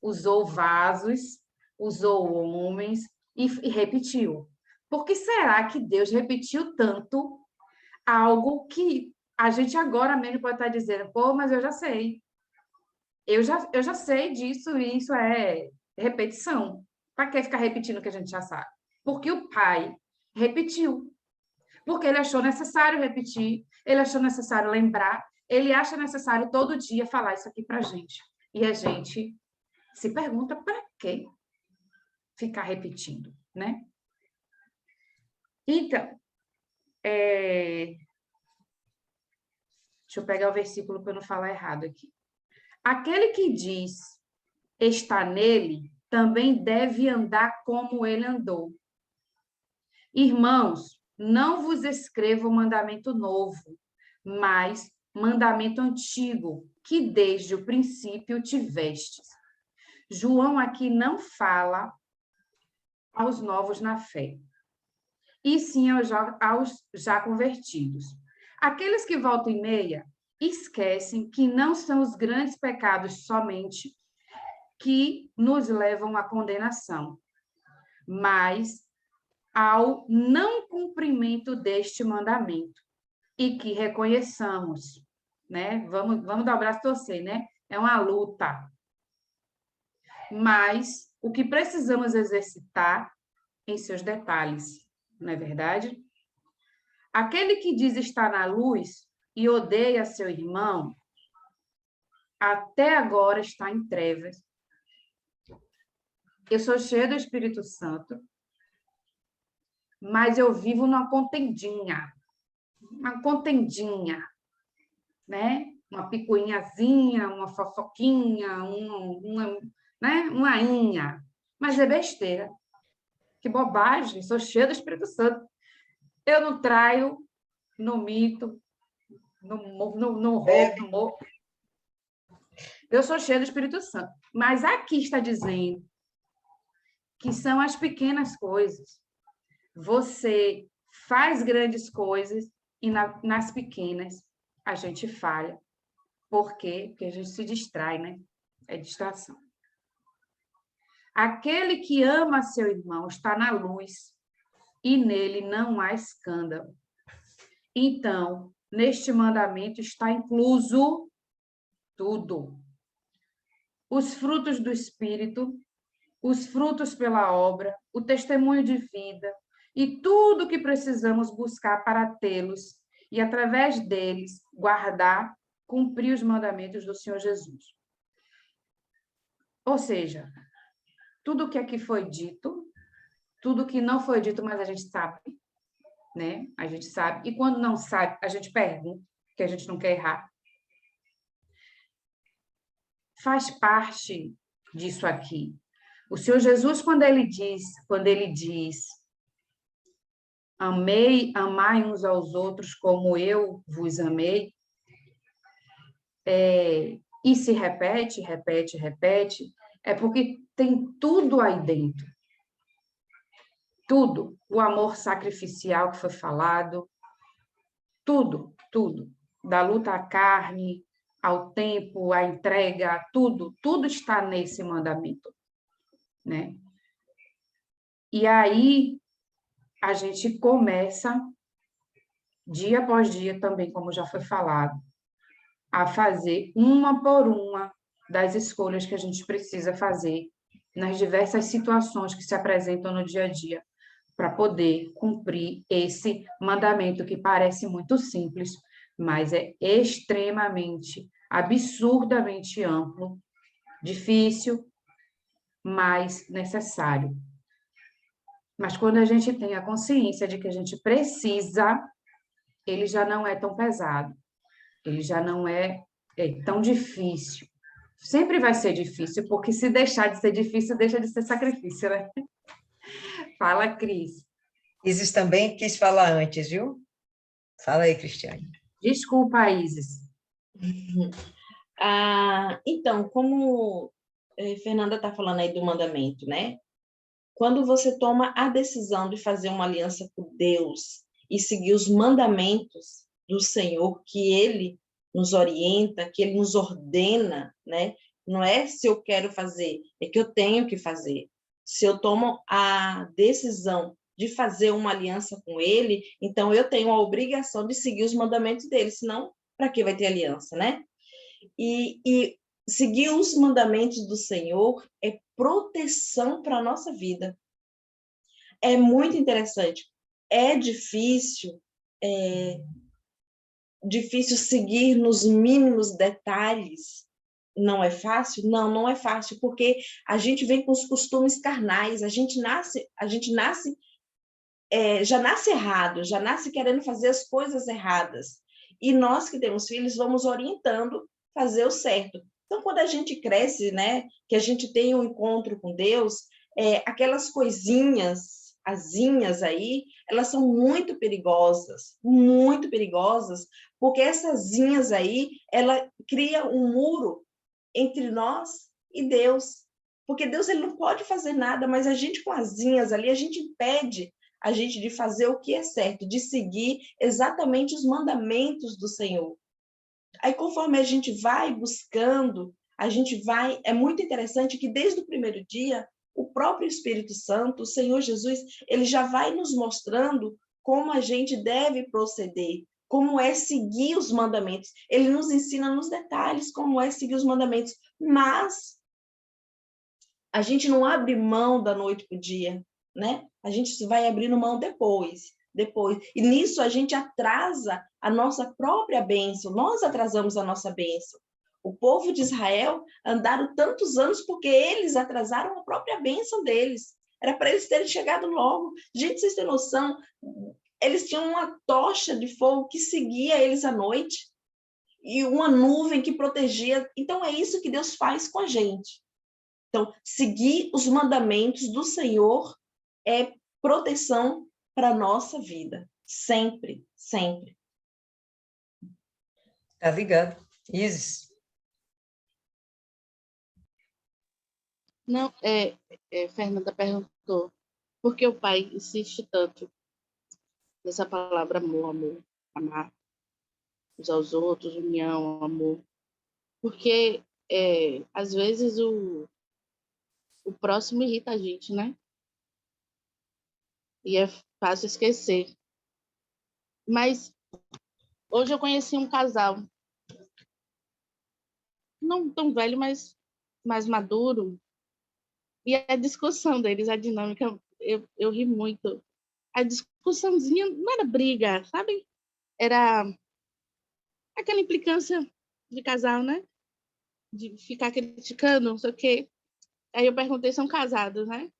Usou vasos, usou homens e repetiu. Por que será que Deus repetiu tanto algo que a gente agora mesmo pode estar dizendo, pô, mas eu já sei. Eu já sei disso e isso é repetição. Para que ficar repetindo o que a gente já sabe? Porque o pai repetiu. Porque ele achou necessário repetir, ele achou necessário lembrar, ele acha necessário todo dia falar isso aqui para a gente. E a gente se pergunta para que ficar repetindo, né? Então, deixa eu pegar o versículo para eu não falar errado aqui. Aquele que diz está nele, também deve andar como ele andou. Irmãos, não vos escrevo mandamento novo, mas mandamento antigo, que desde o princípio tivestes. João aqui não fala aos novos na fé, e sim aos já convertidos. Aqueles que voltam e meia esquecem que não são os grandes pecados somente que nos levam à condenação, mas ao não cumprimento deste mandamento, e que reconheçamos, né? Vamos dar o braço a torcer, né? É uma luta. Mas o que precisamos exercitar em seus detalhes, não é verdade? Aquele que diz estar na luz e odeia seu irmão, até agora está em trevas. Eu sou cheia do Espírito Santo, mas eu vivo numa contendinha, né? Uma picuinhazinha, uma fofoquinha, né? Uma inha. Mas é besteira. Que bobagem, sou cheia do Espírito Santo. Eu não traio, não minto, não roubo, não morro. Eu sou cheia do Espírito Santo. Mas aqui está dizendo que são as pequenas coisas. Você faz grandes coisas e nas pequenas a gente falha. Por quê? Porque a gente se distrai, né? É distração. Aquele que ama seu irmão está na luz e nele não há escândalo. Então, neste mandamento está incluso tudo. Os frutos do Espírito, os frutos pela obra, o testemunho de vida e tudo o que precisamos buscar para tê-los e, através deles, guardar, cumprir os mandamentos do Senhor Jesus. Ou seja, tudo o que aqui foi dito, tudo o que não foi dito, mas a gente sabe, né? A gente sabe. E quando não sabe, a gente pergunta, porque a gente não quer errar. Faz parte disso aqui. O Senhor Jesus, quando ele diz, amai uns aos outros como eu vos amei, e se repete, é porque tem tudo aí dentro. Tudo. O amor sacrificial que foi falado, tudo. Da luta à carne, ao tempo, à entrega, tudo está nesse mandamento, né? E aí a gente começa, dia após dia também, como já foi falado, a fazer uma por uma das escolhas que a gente precisa fazer nas diversas situações que se apresentam no dia a dia, para poder cumprir esse mandamento que parece muito simples, mas é extremamente, absurdamente amplo, difícil, mas necessário. Mas quando a gente tem a consciência de que a gente precisa, ele já não é tão pesado, ele já não é tão difícil. Sempre vai ser difícil, porque se deixar de ser difícil, deixa de ser sacrifício, né? Fala, Cris. Isis também quis falar antes, viu? Fala aí, Cristiane. Desculpa, Isis. Então, como Fernanda está falando aí do mandamento, né? Quando você toma a decisão de fazer uma aliança com Deus e seguir os mandamentos do Senhor, que Ele nos orienta, que Ele nos ordena, né? Não é se eu quero fazer, é que eu tenho que fazer. Se eu tomo a decisão de fazer uma aliança com Ele, então eu tenho a obrigação de seguir os mandamentos dele, senão para que vai ter aliança, né? E seguir os mandamentos do Senhor é proteção para a nossa vida. É muito interessante. É difícil seguir nos mínimos detalhes. Não é fácil? Não, não é fácil, porque a gente vem com os costumes carnais, a gente já nasce errado, já nasce querendo fazer as coisas erradas. E nós que temos filhos vamos orientando fazer o certo. Então, quando a gente cresce, né, que a gente tem um encontro com Deus, aquelas coisinhas, asinhas aí, elas são muito perigosas, porque essas asinhas aí, ela cria um muro entre nós e Deus. Porque Deus ele não pode fazer nada, mas a gente com asinhas ali, a gente impede a gente de fazer o que é certo, de seguir exatamente os mandamentos do Senhor. Aí, conforme a gente vai buscando, é muito interessante que desde o primeiro dia, o próprio Espírito Santo, o Senhor Jesus, ele já vai nos mostrando como a gente deve proceder, como é seguir os mandamentos. Ele nos ensina nos detalhes como é seguir os mandamentos, mas a gente não abre mão da noite para o dia, né? A gente vai abrindo mão depois. E nisso a gente atrasa a nossa própria bênção, nós atrasamos a nossa bênção. O povo de Israel andaram tantos anos porque eles atrasaram a própria bênção deles. Era para eles terem chegado logo. Gente, vocês têm noção? Eles tinham uma tocha de fogo que seguia eles à noite e uma nuvem que protegia. Então, é isso que Deus faz com a gente. Então, seguir os mandamentos do Senhor é proteção para a nossa vida. Sempre, sempre. Tá ligado? Isis. Não, Fernanda perguntou por que o pai insiste tanto nessa palavra amor, amor, amar uns aos outros, união, amor. Porque, às vezes, o próximo irrita a gente, né? E é fácil esquecer. Mas hoje eu conheci um casal, não tão velho, mas mais maduro, e a discussão deles, a dinâmica, eu ri muito. A discussãozinha não era briga, sabe? Era aquela implicância de casal, né? De ficar criticando, não sei o quê. Aí eu perguntei, são casados, né?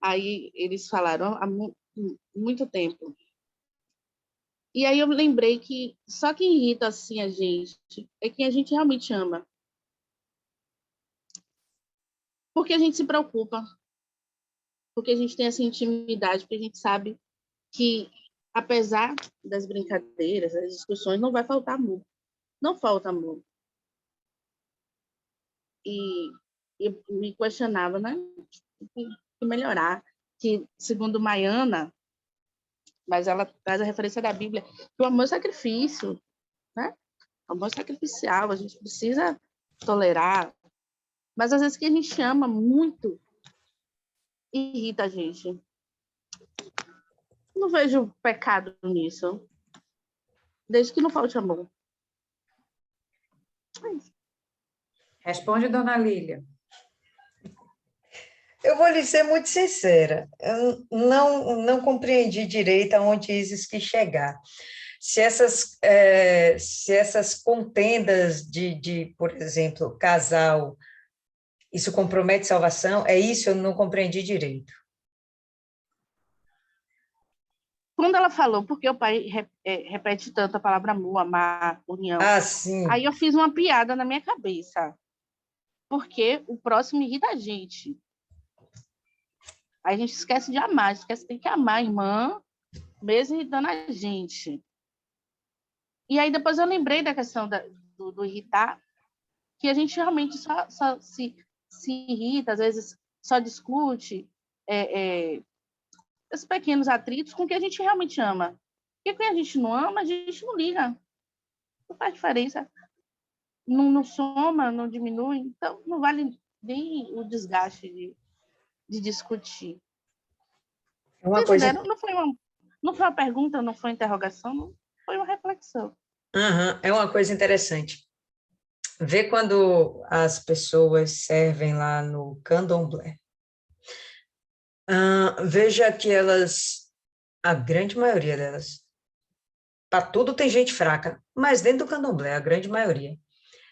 Aí eles falaram há muito tempo. E aí eu lembrei que só quem irrita assim a gente é quem a gente realmente ama. Porque a gente se preocupa. Porque a gente tem essa intimidade, porque a gente sabe que, apesar das brincadeiras, das discussões, não vai faltar amor. Não falta amor. E eu me questionava, né? Que melhorar. Que, segundo Maiana, mas ela traz a referência da Bíblia, que o amor é sacrifício, né? O amor é sacrificial, a gente precisa tolerar. Mas, às vezes, que a gente ama muito irrita a gente. Não vejo pecado nisso. Desde que não falte amor. Responde, dona Lília. Eu vou lhe ser muito sincera, eu não compreendi direito aonde Isis quis chegar. Se essas contendas por exemplo, casal, isso compromete salvação, é isso? Eu não compreendi direito. Quando ela falou, porque o pai repete tanto a palavra amor, amar, união, Ah, sim. aí eu fiz uma piada na minha cabeça. Porque o próximo irrita a gente. Aí a gente esquece de amar, esquece que tem que amar a irmã, mesmo irritando a gente. E aí depois eu lembrei da questão do irritar, que a gente realmente só se irrita, às vezes só discute esses pequenos atritos com quem a gente realmente ama. Porque quem a gente não ama, a gente não liga. Não faz diferença. Não soma, não diminui. Então, não vale nem o desgaste de discutir. É uma Vocês coisa. entenderam? Não foi uma pergunta, não foi uma interrogação, não, foi uma reflexão. Uhum, é uma coisa interessante. Vê quando as pessoas servem lá no candomblé. Veja que elas, a grande maioria delas, para tudo tem gente fraca, mas dentro do candomblé, a grande maioria,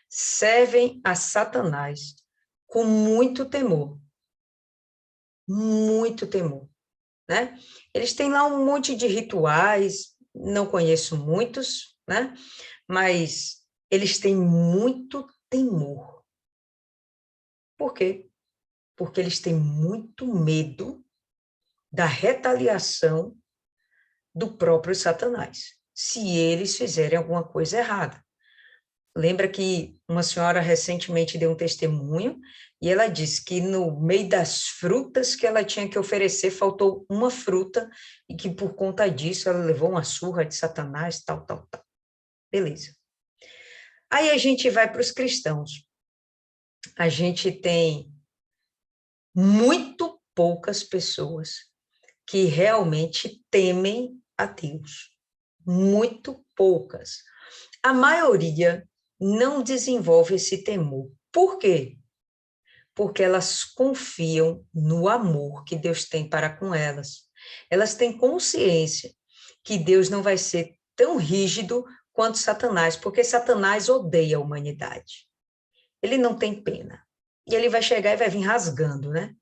servem a Satanás com muito temor, né? Eles têm lá um monte de rituais, não conheço muitos, né? Mas eles têm muito temor. Por quê? Porque eles têm muito medo da retaliação do próprio Satanás, se eles fizerem alguma coisa errada. Lembra que uma senhora recentemente deu um testemunho e ela disse que no meio das frutas que ela tinha que oferecer, faltou uma fruta e que por conta disso ela levou uma surra de Satanás, tal. Beleza. Aí a gente vai para os cristãos. A gente tem muito poucas pessoas que realmente temem a Deus. Muito poucas. A maioria não desenvolve esse temor. Por quê? Porque elas confiam no amor que Deus tem para com elas. Elas têm consciência que Deus não vai ser tão rígido quanto Satanás, porque Satanás odeia a humanidade. Ele não tem pena. E ele vai chegar e vai vir rasgando, né?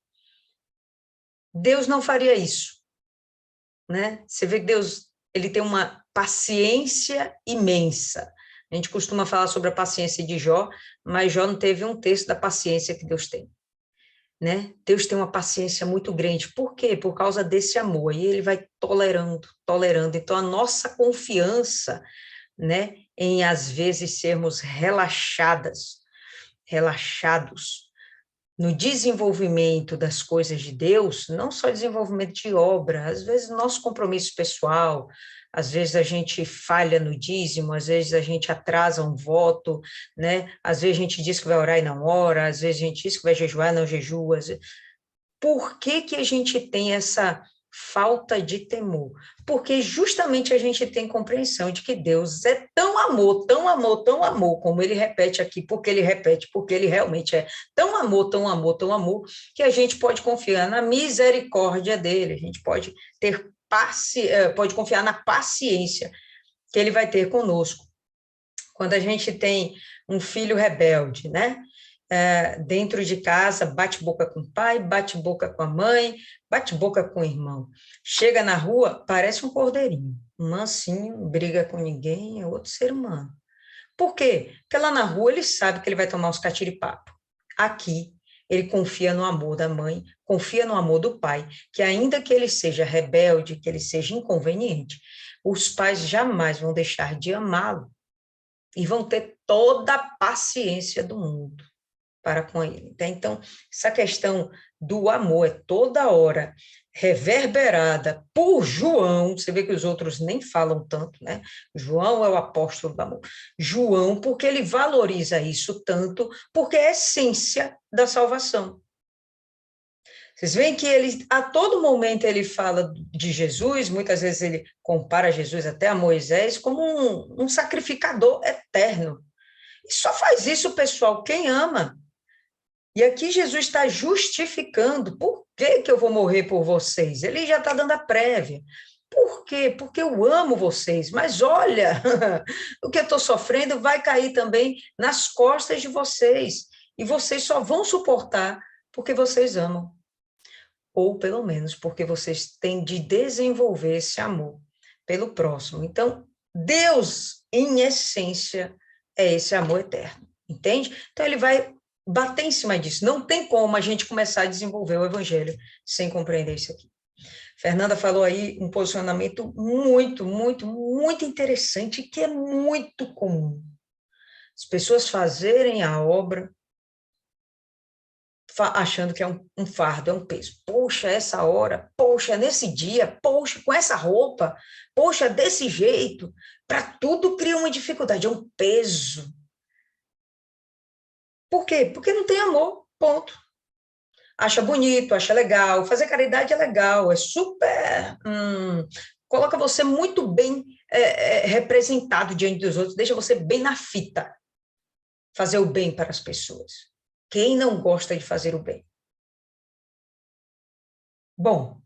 Deus não faria isso, né? Você vê que Deus, ele tem uma paciência imensa. A gente costuma falar sobre a paciência de Jó, mas Jó não teve um terço da paciência que Deus tem, né? Deus tem uma paciência muito grande. Por quê? Por causa desse amor. E ele vai tolerando, tolerando. Então, a nossa confiança, né, em às vezes sermos relaxados no desenvolvimento das coisas de Deus, não só desenvolvimento de obra, às vezes nosso compromisso pessoal, às vezes a gente falha no dízimo, às vezes a gente atrasa um voto, né? Às vezes a gente diz que vai orar e não ora, às vezes a gente diz que vai jejuar e não jejua. Por que que a gente tem essa falta de temor? Porque justamente a gente tem compreensão de que Deus é tão amor, tão amor, tão amor, como ele repete aqui, porque ele repete, porque ele realmente é tão amor, tão amor, tão amor, que a gente pode confiar na misericórdia dele, a gente pode pode confiar na paciência que ele vai ter conosco. Quando a gente tem um filho rebelde, né? Dentro de casa, bate boca com o pai, bate boca com a mãe, bate boca com o irmão. Chega na rua, parece um cordeirinho, um mansinho, não briga com ninguém, é outro ser humano. Por quê? Porque lá na rua ele sabe que ele vai tomar uns catiripapo. Aqui, ele confia no amor da mãe, confia no amor do pai, que ainda que ele seja rebelde, que ele seja inconveniente, os pais jamais vão deixar de amá-lo e vão ter toda a paciência do mundo para com ele. Então, essa questão do amor é toda hora reverberada por João, você vê que os outros nem falam tanto, né? João é o apóstolo do amor. João, porque ele valoriza isso tanto, porque é a essência da salvação. Vocês veem que ele, a todo momento ele fala de Jesus, muitas vezes ele compara Jesus até a Moisés como um sacrificador eterno. E só faz isso, pessoal, quem ama. E aqui Jesus está justificando por que eu vou morrer por vocês. Ele já está dando a prévia. Por quê? Porque eu amo vocês. Mas olha, o que eu estou sofrendo vai cair também nas costas de vocês. E vocês só vão suportar porque vocês amam. Ou, pelo menos, porque vocês têm de desenvolver esse amor pelo próximo. Então, Deus, em essência, é esse amor eterno. Entende? Então, ele vai bater em cima disso. Não tem como a gente começar a desenvolver o evangelho sem compreender isso aqui. Fernanda falou aí um posicionamento muito, muito, muito interessante, que é muito comum. As pessoas fazerem a obra achando que é um fardo, é um peso. Poxa, essa hora, poxa, nesse dia, poxa, com essa roupa, poxa, desse jeito, para tudo cria uma dificuldade, é um peso. Por quê? Porque não tem amor, ponto. Acha bonito, acha legal, fazer caridade é legal, é super... coloca você muito bem representado diante dos outros, deixa você bem na fita, fazer o bem para as pessoas. Quem não gosta de fazer o bem? Bom,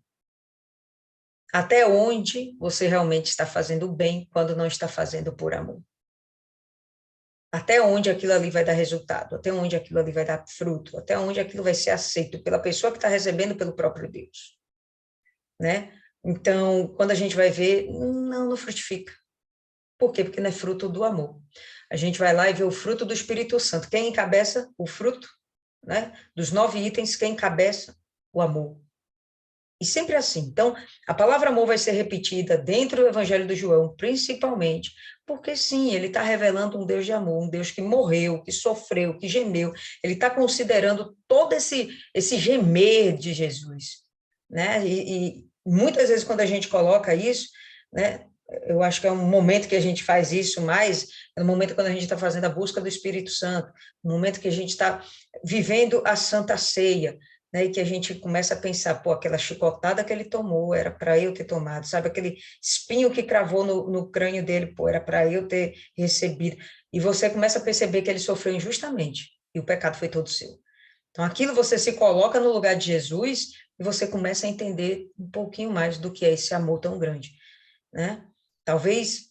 até onde você realmente está fazendo o bem quando não está fazendo por amor? Até onde aquilo ali vai dar resultado? Até onde aquilo ali vai dar fruto? Até onde aquilo vai ser aceito pela pessoa que está recebendo pelo próprio Deus? Né? Então, quando a gente vai ver, não frutifica. Por quê? Porque não é fruto do amor. A gente vai lá e vê o fruto do Espírito Santo. Quem encabeça o fruto? Né? Dos 9 itens, quem encabeça? O amor. E sempre assim. Então, a palavra amor vai ser repetida dentro do Evangelho de João, principalmente, porque sim, ele está revelando um Deus de amor, um Deus que morreu, que sofreu, que gemeu. Ele está considerando todo esse gemer de Jesus. Né? E muitas vezes, quando a gente coloca isso, né, eu acho que é um momento que a gente faz isso mais, é no momento quando a gente está fazendo a busca do Espírito Santo, no momento que a gente está vivendo a Santa Ceia, né, e que a gente começa a pensar, pô, aquela chicotada que ele tomou, era para eu ter tomado, sabe, aquele espinho que cravou no crânio dele, pô, era para eu ter recebido, e você começa a perceber que ele sofreu injustamente, e o pecado foi todo seu. Então, aquilo você se coloca no lugar de Jesus, e você começa a entender um pouquinho mais do que é esse amor tão grande, né? Talvez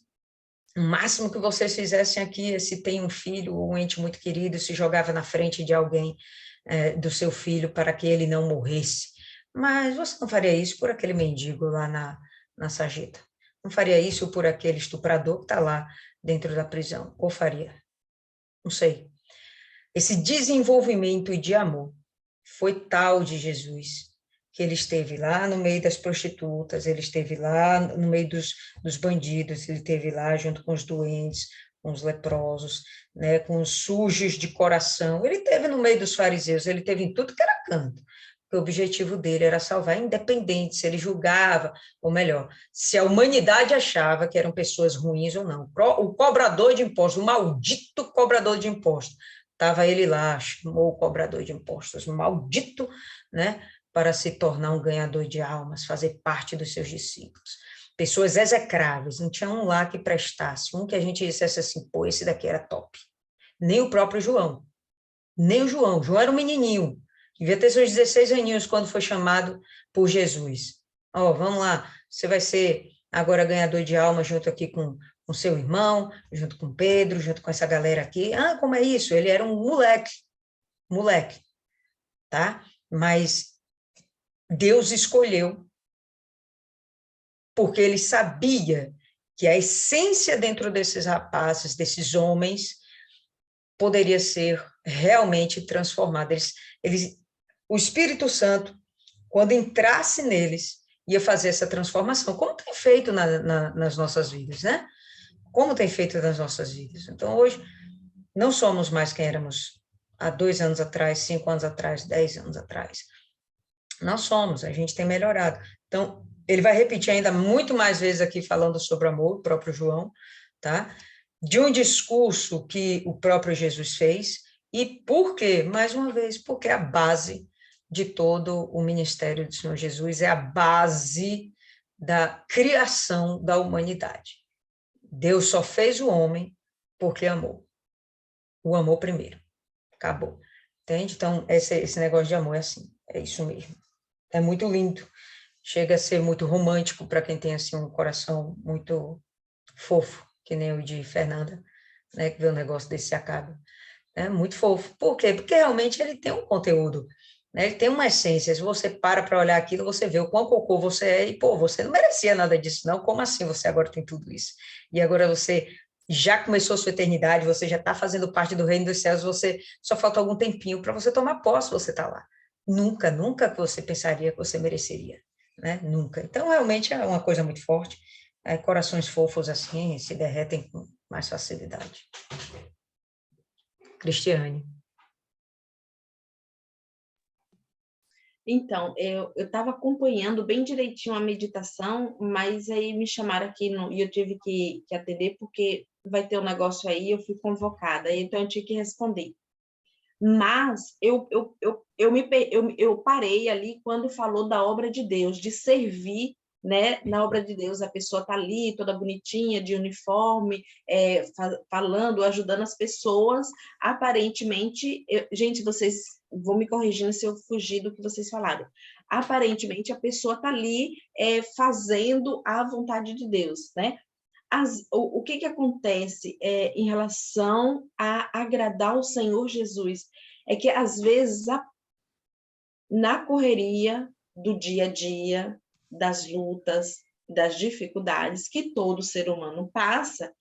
O máximo que vocês fizessem aqui é, se tem um filho ou um ente muito querido, se jogava na frente de alguém, do seu filho, para que ele não morresse. Mas você não faria isso por aquele mendigo lá na sarjeta. Não faria isso por aquele estuprador que está lá dentro da prisão. Ou faria? Não sei. Esse desenvolvimento de amor foi tal de Jesus, que ele esteve lá no meio das prostitutas, ele esteve lá no meio dos bandidos, ele esteve lá junto com os doentes, com os leprosos, né, com os sujos de coração, ele esteve no meio dos fariseus, ele esteve em tudo que era canto, porque o objetivo dele era salvar, independente se ele julgava, ou melhor, se a humanidade achava que eram pessoas ruins ou não. O cobrador de impostos, o maldito cobrador de impostos, estava ele lá, chamou o cobrador de impostos, maldito, né, para se tornar um ganhador de almas, fazer parte dos seus discípulos. Pessoas execráveis, não tinha um lá que prestasse, um que a gente dissesse assim, pô, esse daqui era top. Nem o próprio João, nem o João. João era um menininho, devia ter seus 16 aninhos quando foi chamado por Jesus. Ó, vamos lá, você vai ser agora ganhador de almas junto aqui com seu irmão, junto com Pedro, junto com essa galera aqui. Ah, como é isso? Ele era um moleque, tá? Mas Deus escolheu, porque ele sabia que a essência dentro desses rapazes, desses homens, poderia ser realmente transformada. O Espírito Santo, quando entrasse neles, ia fazer essa transformação, como tem feito nas nossas vidas, né? Como tem feito nas nossas vidas. Então, hoje, não somos mais quem éramos há 2 anos atrás, 5 anos atrás, 10 anos atrás. Nós somos, a gente tem melhorado. Então, ele vai repetir ainda muito mais vezes aqui falando sobre amor, o próprio João, tá? De um discurso que o próprio Jesus fez. E por quê? Mais uma vez, porque a base de todo o ministério do Senhor Jesus é a base da criação da humanidade. Deus só fez o homem porque amou. O amor primeiro. Acabou. Entende? Então, esse negócio de amor é assim. É isso mesmo. É muito lindo. Chega a ser muito romântico para quem tem assim, um coração muito fofo, que nem o de Fernanda, né, que vê um negócio desse se acaba. É muito fofo. Por quê? Porque realmente ele tem um conteúdo, né? Ele tem uma essência. Se você para olhar aquilo, você vê o quão cocô você é e, pô, você não merecia nada disso, não. Como assim você agora tem tudo isso? E agora você já começou a sua eternidade, você já está fazendo parte do reino dos céus, você só falta algum tempinho para você tomar posse, você está lá. Nunca que você pensaria que você mereceria, né? Nunca. Então, realmente é uma coisa muito forte. Corações fofos assim se derretem com mais facilidade. Cristiane. Então, eu estava acompanhando bem direitinho a meditação, mas aí me chamaram aqui e eu tive que atender, porque vai ter um negócio aí, eu fui convocada, então eu tive que responder. Mas eu parei ali quando falou da obra de Deus, de servir, né? Na obra de Deus, a pessoa está ali, toda bonitinha, de uniforme, falando, ajudando as pessoas. Aparentemente, gente, vocês vão me corrigindo se eu fugir do que vocês falaram. Aparentemente, a pessoa está ali fazendo a vontade de Deus, né? O que acontece em relação a agradar o Senhor Jesus? É que, às vezes, na correria do dia a dia, das lutas, das dificuldades que todo ser humano passa,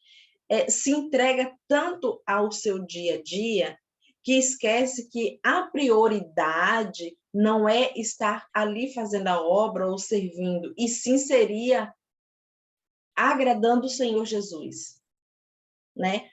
se entrega tanto ao seu dia a dia que esquece que a prioridade não é estar ali fazendo a obra ou servindo, e sim seria agradando o Senhor Jesus, né?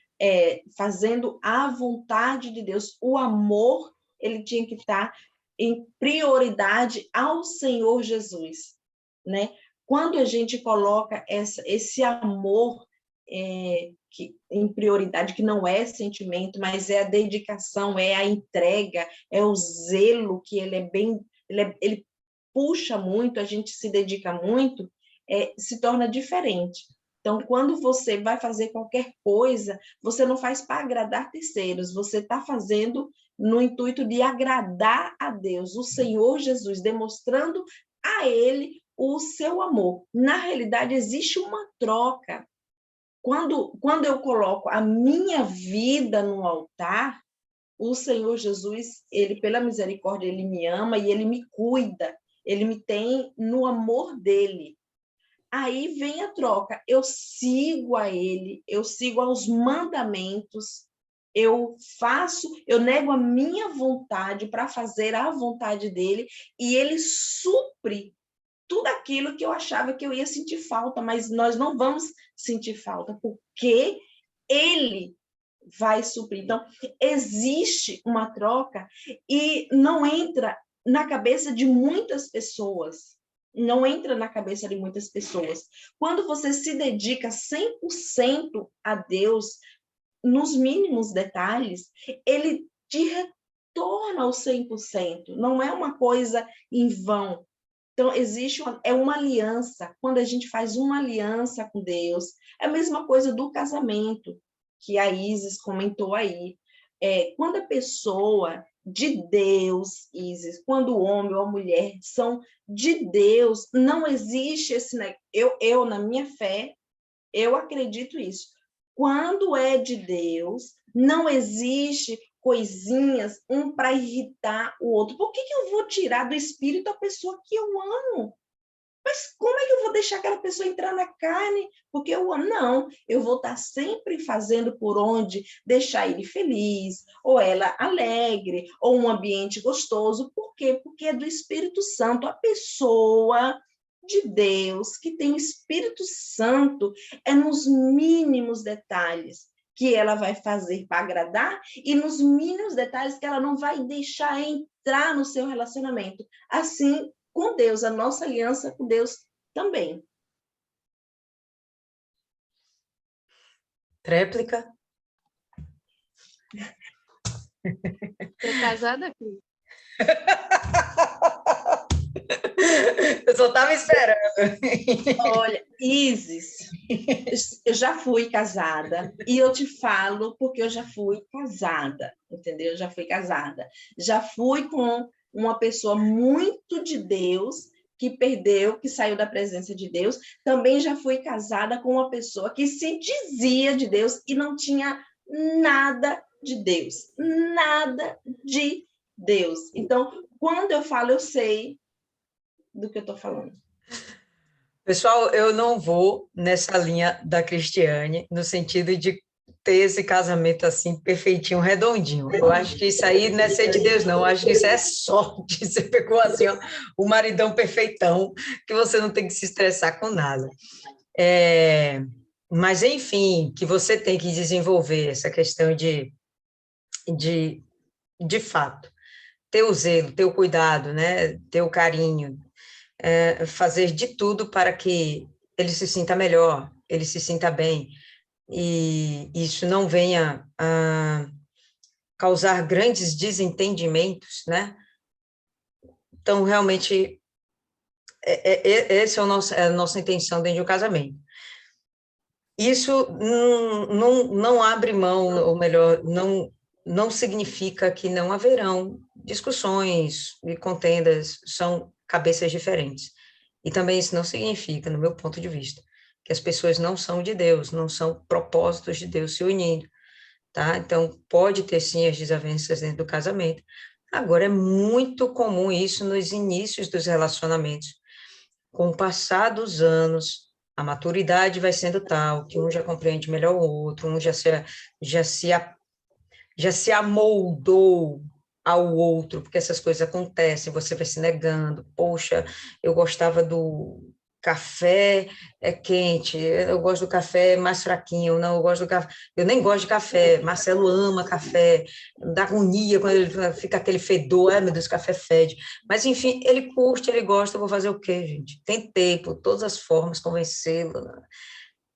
Fazendo a vontade de Deus. O amor, ele tinha que estar em prioridade ao Senhor Jesus, né? Quando a gente coloca esse amor em prioridade, que não é sentimento, mas é a dedicação, é a entrega, é o zelo, que ele puxa muito, a gente se dedica muito, se torna diferente. Então, quando você vai fazer qualquer coisa, você não faz para agradar terceiros, você está fazendo no intuito de agradar a Deus, o Senhor Jesus, demonstrando a Ele o seu amor. Na realidade, existe uma troca. quando eu coloco a minha vida no altar, o Senhor Jesus, ele, pela misericórdia, ele me ama e ele me cuida, ele me tem no amor dele. Aí vem a troca, eu sigo a ele, eu sigo aos mandamentos, eu nego a minha vontade para fazer a vontade dele, e ele supre tudo aquilo que eu achava que eu ia sentir falta, mas nós não vamos sentir falta, porque ele vai suprir. Então, existe uma troca e não entra na cabeça de muitas pessoas. Não entra na cabeça de muitas pessoas. Quando você se dedica 100% a Deus, nos mínimos detalhes, ele te retorna ao 100%. Não é uma coisa em vão. Então, existe uma aliança. Quando a gente faz uma aliança com Deus, é a mesma coisa do casamento, que a Isis comentou aí. Quando a pessoa de Deus, Isis, quando o homem ou a mulher são de Deus, não existe esse... Eu, na minha fé, eu acredito isso. Quando é de Deus, não existe coisinhas, um para irritar o outro. Por que eu vou tirar do espírito a pessoa que eu amo? Mas como é que eu vou deixar aquela pessoa entrar na carne? Porque eu amo. Não, eu vou estar sempre fazendo por onde deixar ele feliz, ou ela alegre, ou um ambiente gostoso. Por quê? Porque é do Espírito Santo. A pessoa de Deus, que tem o Espírito Santo, é nos mínimos detalhes que ela vai fazer para agradar e nos mínimos detalhes que ela não vai deixar entrar no seu relacionamento. Assim, com Deus, a nossa aliança com Deus também. Tréplica? Você é casada aqui? Eu só estava esperando. Olha, Isis, eu já fui casada e eu te falo porque eu já fui casada, entendeu? Eu já fui casada. Já fui com uma pessoa muito de Deus que perdeu, que saiu da presença de Deus. Também já fui casada com uma pessoa que se dizia de Deus e não tinha nada de Deus. Nada de Deus. Então, quando eu falo, eu sei do que eu estou falando. Pessoal, eu não vou nessa linha da Cristiane, no sentido de ter esse casamento assim, perfeitinho, redondinho. Eu acho que isso aí não é ser de Deus, não. Eu acho que isso é sorte. Você pegou assim, ó, o maridão perfeitão, que você não tem que se estressar com nada. Mas, enfim, que você tem que desenvolver essa questão de fato, ter o zelo, ter o cuidado, né? Ter o carinho, fazer de tudo para que ele se sinta melhor, ele se sinta bem, e isso não venha a causar grandes desentendimentos, né? Então, realmente, essa é a nossa intenção dentro de um casamento. Isso não abre mão, ou melhor, não significa que não haverão discussões e contendas, são cabeças diferentes. E também isso não significa, no meu ponto de vista, que as pessoas não são de Deus, não são propósitos de Deus se unindo, tá? Então, pode ter sim as desavenças dentro do casamento. Agora, é muito comum isso nos inícios dos relacionamentos. Com o passar dos anos, a maturidade vai sendo tal que um já compreende melhor o outro, um já se amoldou ao outro, porque essas coisas acontecem, você vai se negando, poxa, eu gostava do café quente, eu gosto do café mais fraquinho, não, eu gosto do café, eu nem gosto de café, Marcelo ama café, dá agonia quando ele fica aquele fedor, ai meu Deus, café fede, mas enfim, ele curte, ele gosta, eu vou fazer o quê, gente? Tentei, por todas as formas, convencê-lo,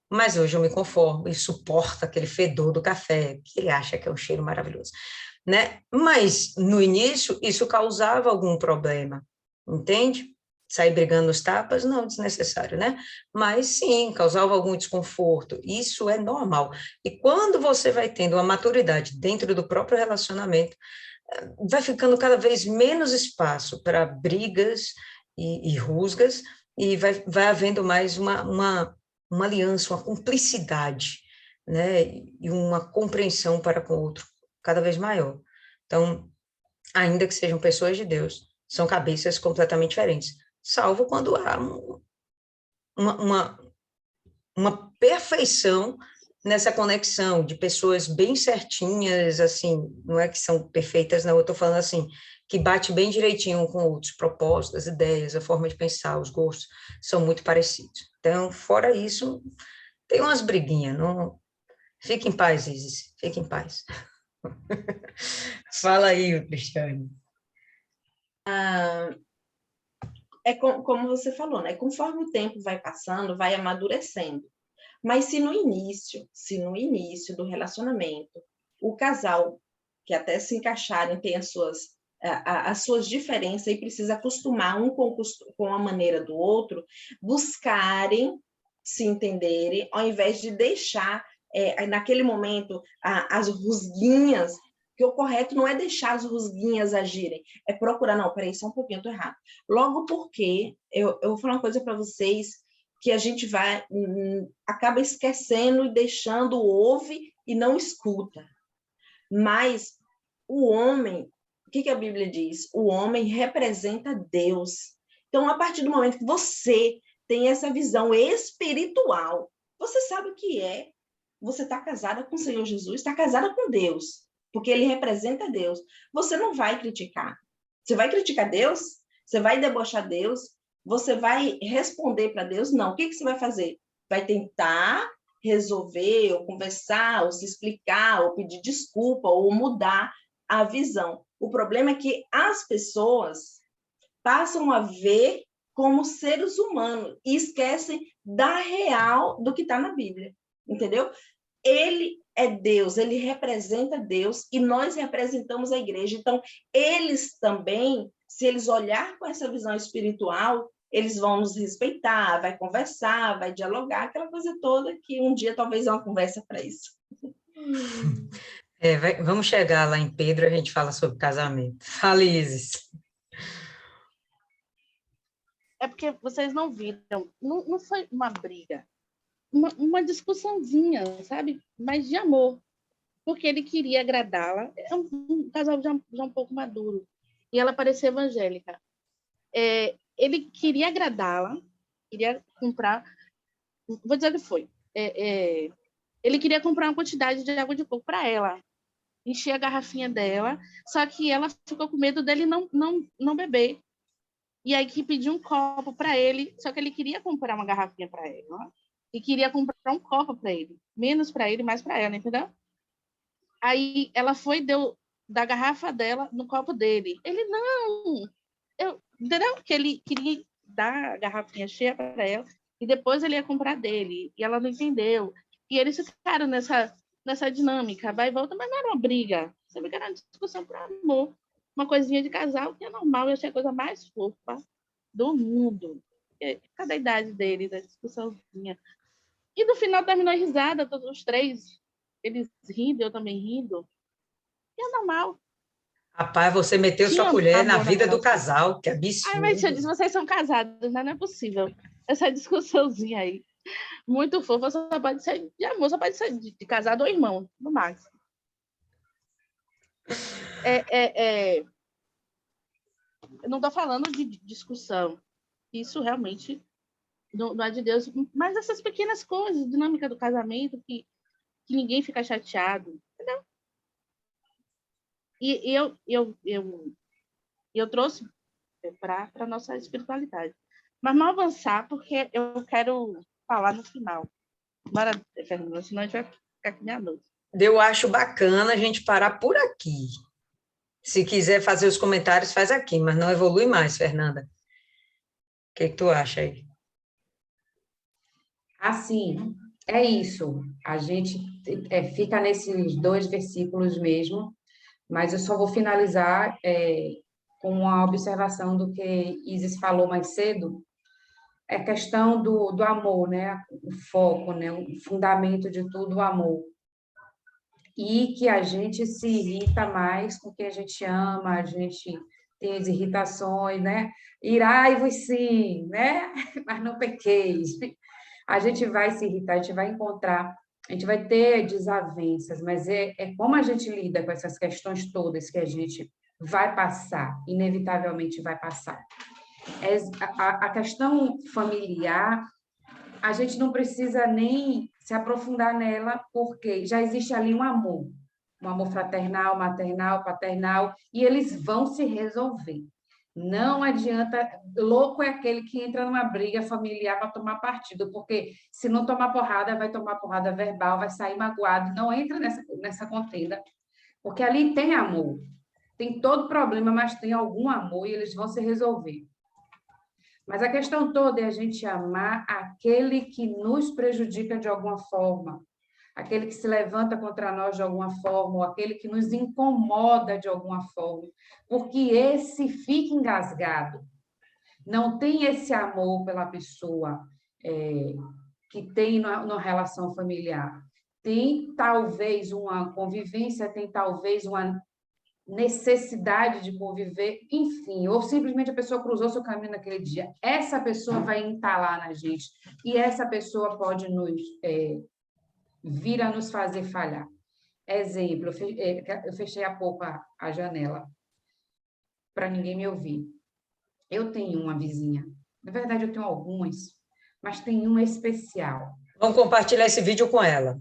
mas hoje eu me conformo e suporto aquele fedor do café, que ele acha que é um cheiro maravilhoso, né? Mas, no início, isso causava algum problema, entende? Sair brigando nos tapas, não, desnecessário, né? Mas, sim, causava algum desconforto, isso é normal. E quando você vai tendo uma maturidade dentro do próprio relacionamento, vai ficando cada vez menos espaço para brigas e rusgas, e vai havendo mais uma uma aliança, uma cumplicidade, né? E uma compreensão para com o outro cada vez maior. Então, ainda que sejam pessoas de Deus, são cabeças completamente diferentes, salvo quando há uma perfeição nessa conexão de pessoas bem certinhas, assim, não é que são perfeitas, não, eu estou falando assim, que bate bem direitinho um com outros, propostas, ideias, a forma de pensar, os gostos são muito parecidos. Então, fora isso, tem umas briguinhas, não... Fique em paz, Isis, fique em paz. Fala aí, Cristiane. Como você falou, né? Conforme o tempo vai passando, vai amadurecendo. Mas se no início do relacionamento, o casal, que até se encaixarem, tem as suas diferenças e precisa acostumar um com a maneira do outro, buscarem se entenderem, ao invés de deixar, naquele momento, as rusguinhas, que o correto não é deixar as rusguinhas agirem, é procurar, não, peraí, só um pouquinho, eu tô errado. Logo porque, eu vou falar uma coisa para vocês, que a gente acaba esquecendo e deixando, ouve e não escuta. Mas o homem, o que a Bíblia diz? O homem representa Deus. Então, a partir do momento que você tem essa visão espiritual, você sabe o que é. Você está casada com o Senhor Jesus, está casada com Deus, porque ele representa Deus. Você não vai criticar. Você vai criticar Deus? Você vai debochar Deus? Você vai responder para Deus? Não. O que você vai fazer? Vai tentar resolver, ou conversar, ou se explicar, ou pedir desculpa, ou mudar a visão. O problema é que as pessoas passam a ver como seres humanos e esquecem da real do que está na Bíblia, entendeu? Ele é Deus, ele representa Deus e nós representamos a igreja. Então, eles também, se eles olhar com essa visão espiritual, eles vão nos respeitar, vai conversar, vai dialogar, aquela coisa toda que um dia talvez é uma conversa para isso. Vamos chegar lá em Pedro, a gente fala sobre casamento. Fala, Isis. É porque vocês não viram, não foi uma briga, uma discussãozinha, sabe? Mas de amor, porque ele queria agradá-la. É um casal já um pouco maduro, e ela parecia evangélica. Ele queria agradá-la, queria comprar, vou dizer o que foi, ele queria comprar uma quantidade de água de coco para ela, encher a garrafinha dela, só que ela ficou com medo dele não beber. E aí que pediu um copo para ele, só que ele queria comprar uma garrafinha para ela e queria comprar um copo para ele, menos para ele, mais para ela, entendeu? Aí ela foi e deu da garrafa dela no copo dele. Ele não, entendeu? Que ele queria dar a garrafinha cheia para ela e depois ele ia comprar dele e ela não entendeu. E eles ficaram nessa dinâmica, vai e volta, mas não era uma briga, sabe que era uma discussão por amor. Uma coisinha de casal que é normal, eu achei a coisa mais fofa do mundo. Cada a idade deles, a discussãozinha. E no final terminou em risada, todos os três, eles rindo, eu também rindo. E é normal. Rapaz, você meteu sua colher na vida do casal, que absurdo. Mas eu disse, vocês são casados, né? Não é possível. Essa discussãozinha aí. Muito fofa, só pode ser de amor, só pode ser de casado ou irmão, no máximo. Eu não estou falando de discussão. Isso realmente não é de Deus. Mas essas pequenas coisas, dinâmica do casamento, que ninguém fica chateado, entendeu? E eu trouxe para a nossa espiritualidade. Mas não avançar, porque eu quero falar no final. Bora, Fernanda, senão a gente vai ficar aqui meia-noite. Eu acho bacana a gente parar por aqui. Se quiser fazer os comentários, faz aqui, mas não evolui mais, Fernanda. O que tu acha aí? Assim, é isso. A gente fica nesses 2 versículos mesmo, mas eu só vou finalizar com uma observação do que Isis falou mais cedo, é a questão do amor, né? O foco, né? O fundamento de tudo, o amor. E que a gente se irrita mais com quem a gente ama, a gente tem as irritações, né? Irai-vos sim, né? Mas não pequeis. A gente vai se irritar, a gente vai encontrar, a gente vai ter desavenças, mas é como a gente lida com essas questões todas que a gente vai passar, inevitavelmente vai passar. A questão familiar, a gente não precisa nem se aprofundar nela, porque já existe ali um amor fraternal, maternal, paternal, e eles vão se resolver. Não adianta, louco é aquele que entra numa briga familiar para tomar partido, porque se não tomar porrada, vai tomar porrada verbal, vai sair magoado, não entra nessa contenda, porque ali tem amor, tem todo problema, mas tem algum amor e eles vão se resolver. Mas a questão toda é a gente amar aquele que nos prejudica de alguma forma, aquele que se levanta contra nós de alguma forma, ou aquele que nos incomoda de alguma forma, porque esse fica engasgado, não tem esse amor pela pessoa que tem na relação familiar. Tem talvez uma convivência, tem talvez uma necessidade de conviver, enfim, ou simplesmente a pessoa cruzou seu caminho naquele dia. Essa pessoa vai entalar na gente, e essa pessoa pode nos vir a nos fazer falhar. Exemplo, eu fechei há pouco a janela para ninguém me ouvir. Eu tenho uma vizinha, na verdade eu tenho algumas, mas tem uma especial. Vamos compartilhar esse vídeo com ela.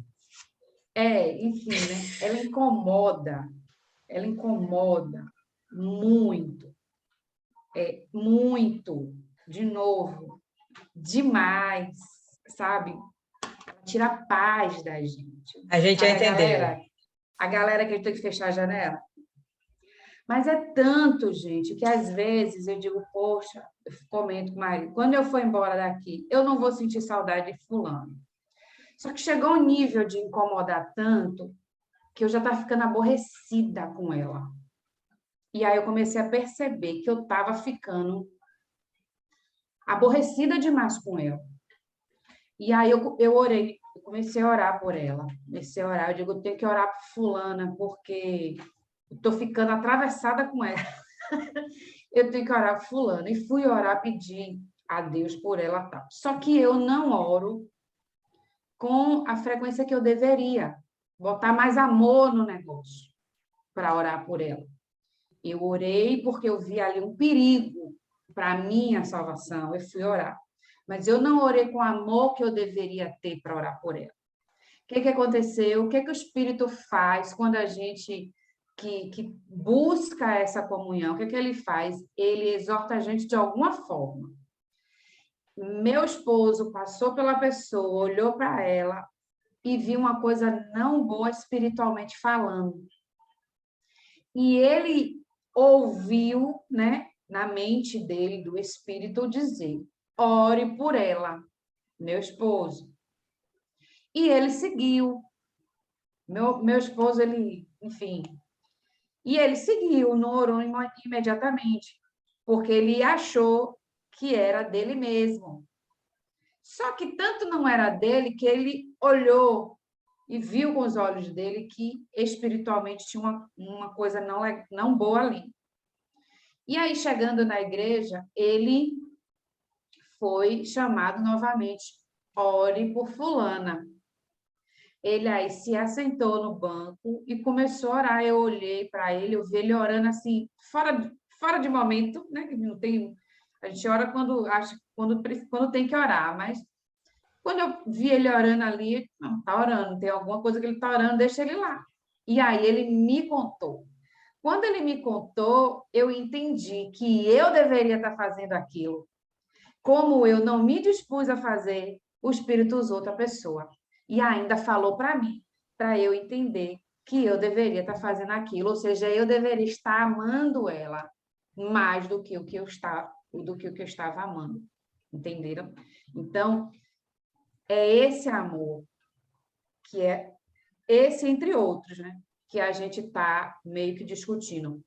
Enfim, né? Ela incomoda muito, muito, de novo, demais, sabe? Ela tira a paz da gente. A gente já entendeu. A galera que tem que fechar a janela. Mas é tanto, gente, que às vezes eu digo, poxa, eu comento com o marido, quando eu for embora daqui, eu não vou sentir saudade de fulano. Só que chegou um nível de incomodar tanto que eu já estava ficando aborrecida com ela. E aí eu comecei a perceber que eu estava ficando aborrecida demais com ela. E aí eu orei, eu comecei a orar por ela. Eu digo, eu tenho que orar por fulana, porque eu estou ficando atravessada com ela. Eu tenho que orar por fulana. E fui orar, pedir a Deus por ela. Tal. Só que eu não oro com a frequência que eu deveria. Botar mais amor no negócio para orar por ela. Eu orei porque eu vi ali um perigo para a minha salvação. Eu fui orar. Mas eu não orei com o amor que eu deveria ter para orar por ela. O que aconteceu? O que o Espírito faz quando a gente que busca essa comunhão? O que ele faz? Ele exorta a gente de alguma forma. Meu esposo passou pela pessoa, olhou para ela e viu uma coisa não boa espiritualmente falando. E ele ouviu, né, na mente dele, do Espírito, dizer, ore por ela, meu esposo. E ele seguiu. Meu esposo, ele, enfim. E ele seguiu, não orou imediatamente, porque ele achou que era dele mesmo. Só que tanto não era dele que ele olhou e viu com os olhos dele que espiritualmente tinha uma coisa não boa ali. E aí, chegando na igreja, ele foi chamado novamente, ore por fulana. Ele aí se assentou no banco e começou a orar. Eu olhei para ele, eu vi ele orando assim, fora de momento, né? Não tem, a gente ora quando tem que orar, mas quando eu vi ele orando ali, não, está orando, tem alguma coisa que ele está orando, deixa ele lá. E aí ele me contou. Quando ele me contou, eu entendi que eu deveria estar fazendo aquilo. Como eu não me dispus a fazer, o Espírito usou outra pessoa. E ainda falou para mim, para eu entender que eu deveria estar fazendo aquilo, ou seja, eu deveria estar amando ela mais do que o que eu estava amando. Entenderam? Então, é esse amor, que é esse entre outros, né? Que a gente está meio que discutindo.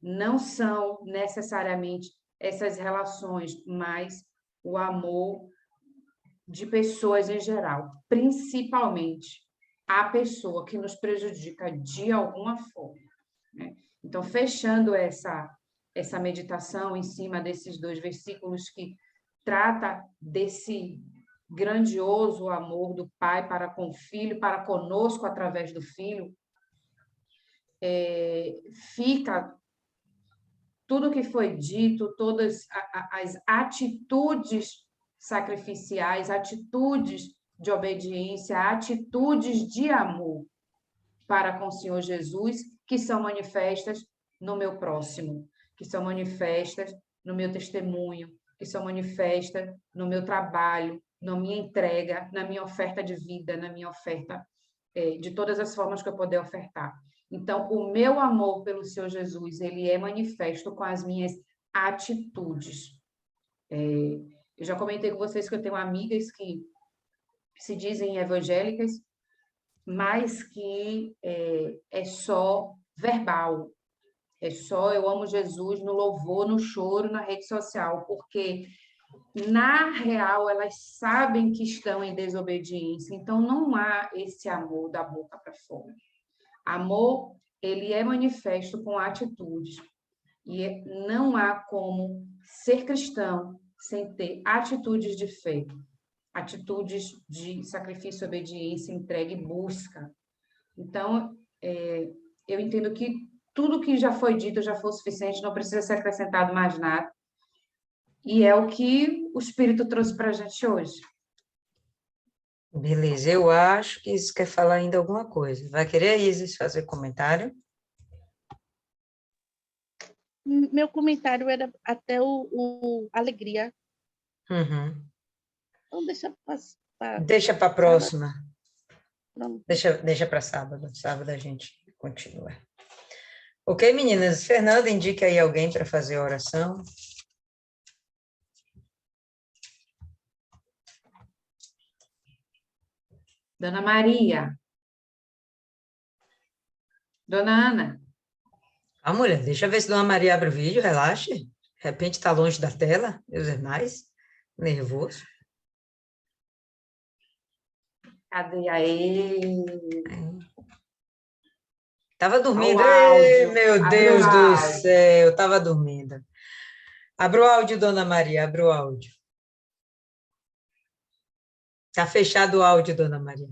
Não são necessariamente essas relações, mas o amor de pessoas em geral, principalmente a pessoa que nos prejudica de alguma forma. Né? Então, fechando essa meditação em cima desses 2 versículos que trata grandioso o amor do Pai para com o Filho, para conosco através do Filho, fica tudo que foi dito, todas as atitudes sacrificiais, atitudes de obediência, atitudes de amor para com o Senhor Jesus, que são manifestas no meu próximo, que são manifestas no meu testemunho, que são manifestas no meu trabalho, na minha entrega, na minha oferta de vida, na minha oferta de todas as formas que eu puder ofertar. Então, o meu amor pelo Senhor Jesus, ele é manifesto com as minhas atitudes. Eu já comentei com vocês que eu tenho amigas que se dizem evangélicas, mas que é só verbal, é só eu amo Jesus no louvor, no choro, na rede social, porque na real elas sabem que estão em desobediência, então não há esse amor da boca para fora. Amor, ele é manifesto com atitudes, e não há como ser cristão sem ter atitudes de fé, atitudes de sacrifício, obediência, entrega e busca. Então, eu entendo que tudo que já foi dito já foi o suficiente, não precisa ser acrescentado mais nada. E é o que o Espírito trouxe para a gente hoje. Beleza, eu acho que Isis quer falar ainda alguma coisa. Vai querer, Isis, fazer comentário? Meu comentário era até o alegria. Uhum. Então, deixa passar. Deixa para a próxima. Pronto. Deixa para sábado. Sábado a gente continua. Ok, meninas? Fernanda, indica aí alguém para fazer a oração. Dona Maria. Dona Ana. Ah, mulher, deixa eu ver se Dona Maria abre o vídeo, relaxe. De repente está longe da tela, Deus é mais. Nervoso. Cadê aí? Estava dormindo. O Ei, áudio. meu Abre o Deus do áudio. céu, estava dormindo. Abra o áudio, Dona Maria, abra o áudio. Está fechado o áudio, Dona Maria.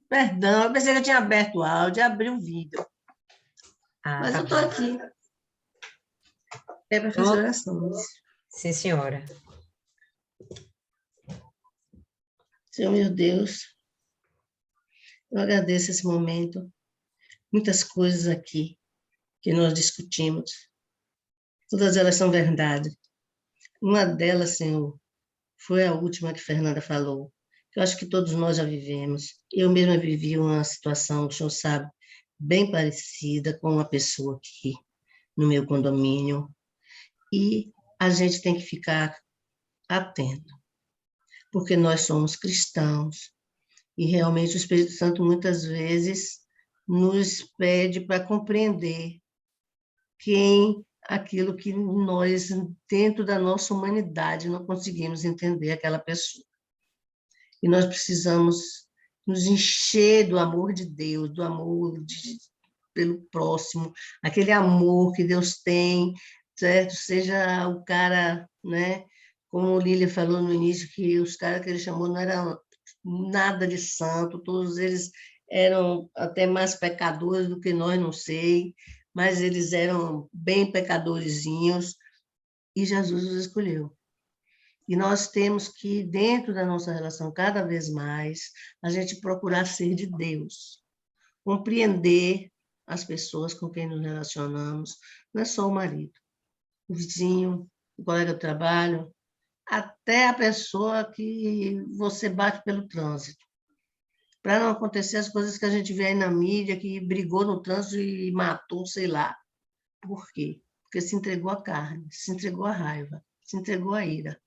Perdão, eu pensei que eu tinha aberto o áudio, abri o vídeo. Mas Tá eu estou bom. aqui. É para fazer orações. Sim, senhora. Senhor meu Deus, eu agradeço esse momento. Muitas coisas aqui que nós discutimos. Todas elas são verdade. Uma delas, Senhor, foi a última que Fernanda falou. Eu acho que todos nós já vivemos. Eu mesma vivi uma situação, o senhor sabe, bem parecida com uma pessoa aqui no meu condomínio. E a gente tem que ficar atento, porque nós somos cristãos e realmente o Espírito Santo muitas vezes nos pede para compreender aquilo que nós, dentro da nossa humanidade, não conseguimos entender aquela pessoa. E nós precisamos nos encher do amor de Deus, do amor pelo próximo, aquele amor que Deus tem, certo? Seja o cara, né? Como Lília falou no início, que os caras que ele chamou não eram nada de santo, todos eles eram até mais pecadores do que nós, não sei, mas eles eram bem pecadorzinhos, e Jesus os escolheu. E nós temos que, dentro da nossa relação, cada vez mais, a gente procurar ser de Deus, compreender as pessoas com quem nos relacionamos, não é só o marido, o vizinho, o colega de trabalho, até a pessoa que você bate pelo trânsito. Para não acontecer as coisas que a gente vê aí na mídia, que brigou no trânsito e matou, sei lá. Por quê? Porque se entregou à carne, se entregou à raiva, se entregou à ira.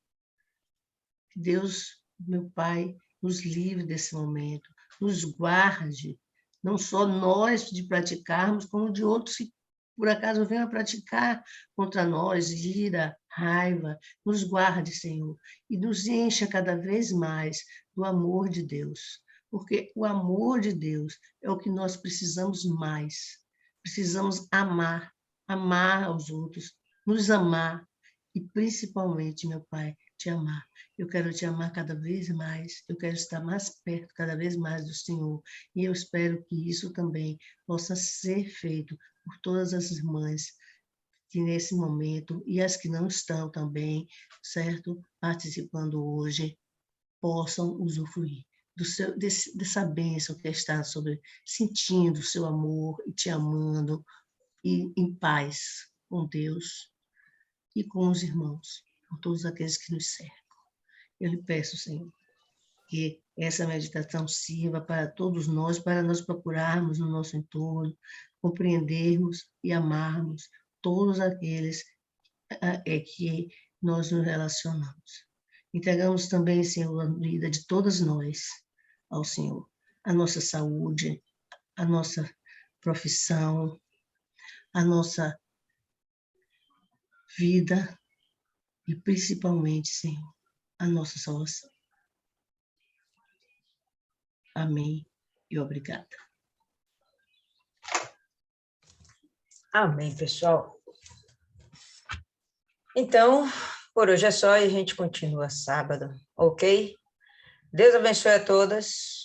Deus, meu Pai, nos livre desse momento, nos guarde, não só nós de praticarmos, como de outros que, por acaso, venham a praticar contra nós, ira, raiva. Nos guarde, Senhor, e nos encha cada vez mais do amor de Deus, porque o amor de Deus é o que nós precisamos mais. Precisamos amar aos outros, nos amar, e principalmente, meu Pai, te amar. Eu quero te amar cada vez mais, eu quero estar mais perto cada vez mais do Senhor, e eu espero que isso também possa ser feito por todas as irmãs que nesse momento, e as que não estão também, certo? Participando hoje, possam usufruir dessa bênção que está sobre, sentindo o seu amor e te amando, e em paz com Deus e com os irmãos, com todos aqueles que nos cercam. Eu lhe peço, Senhor, que essa meditação sirva para todos nós, para nós procurarmos no nosso entorno, compreendermos e amarmos todos aqueles que nós nos relacionamos. Entregamos também, Senhor, a vida de todas nós ao Senhor, a nossa saúde, a nossa profissão, a nossa vida e principalmente, Senhor, a nossa salvação. Amém e obrigada. Amém, pessoal. Então, por hoje é só e a gente continua sábado, ok? Deus abençoe a todas.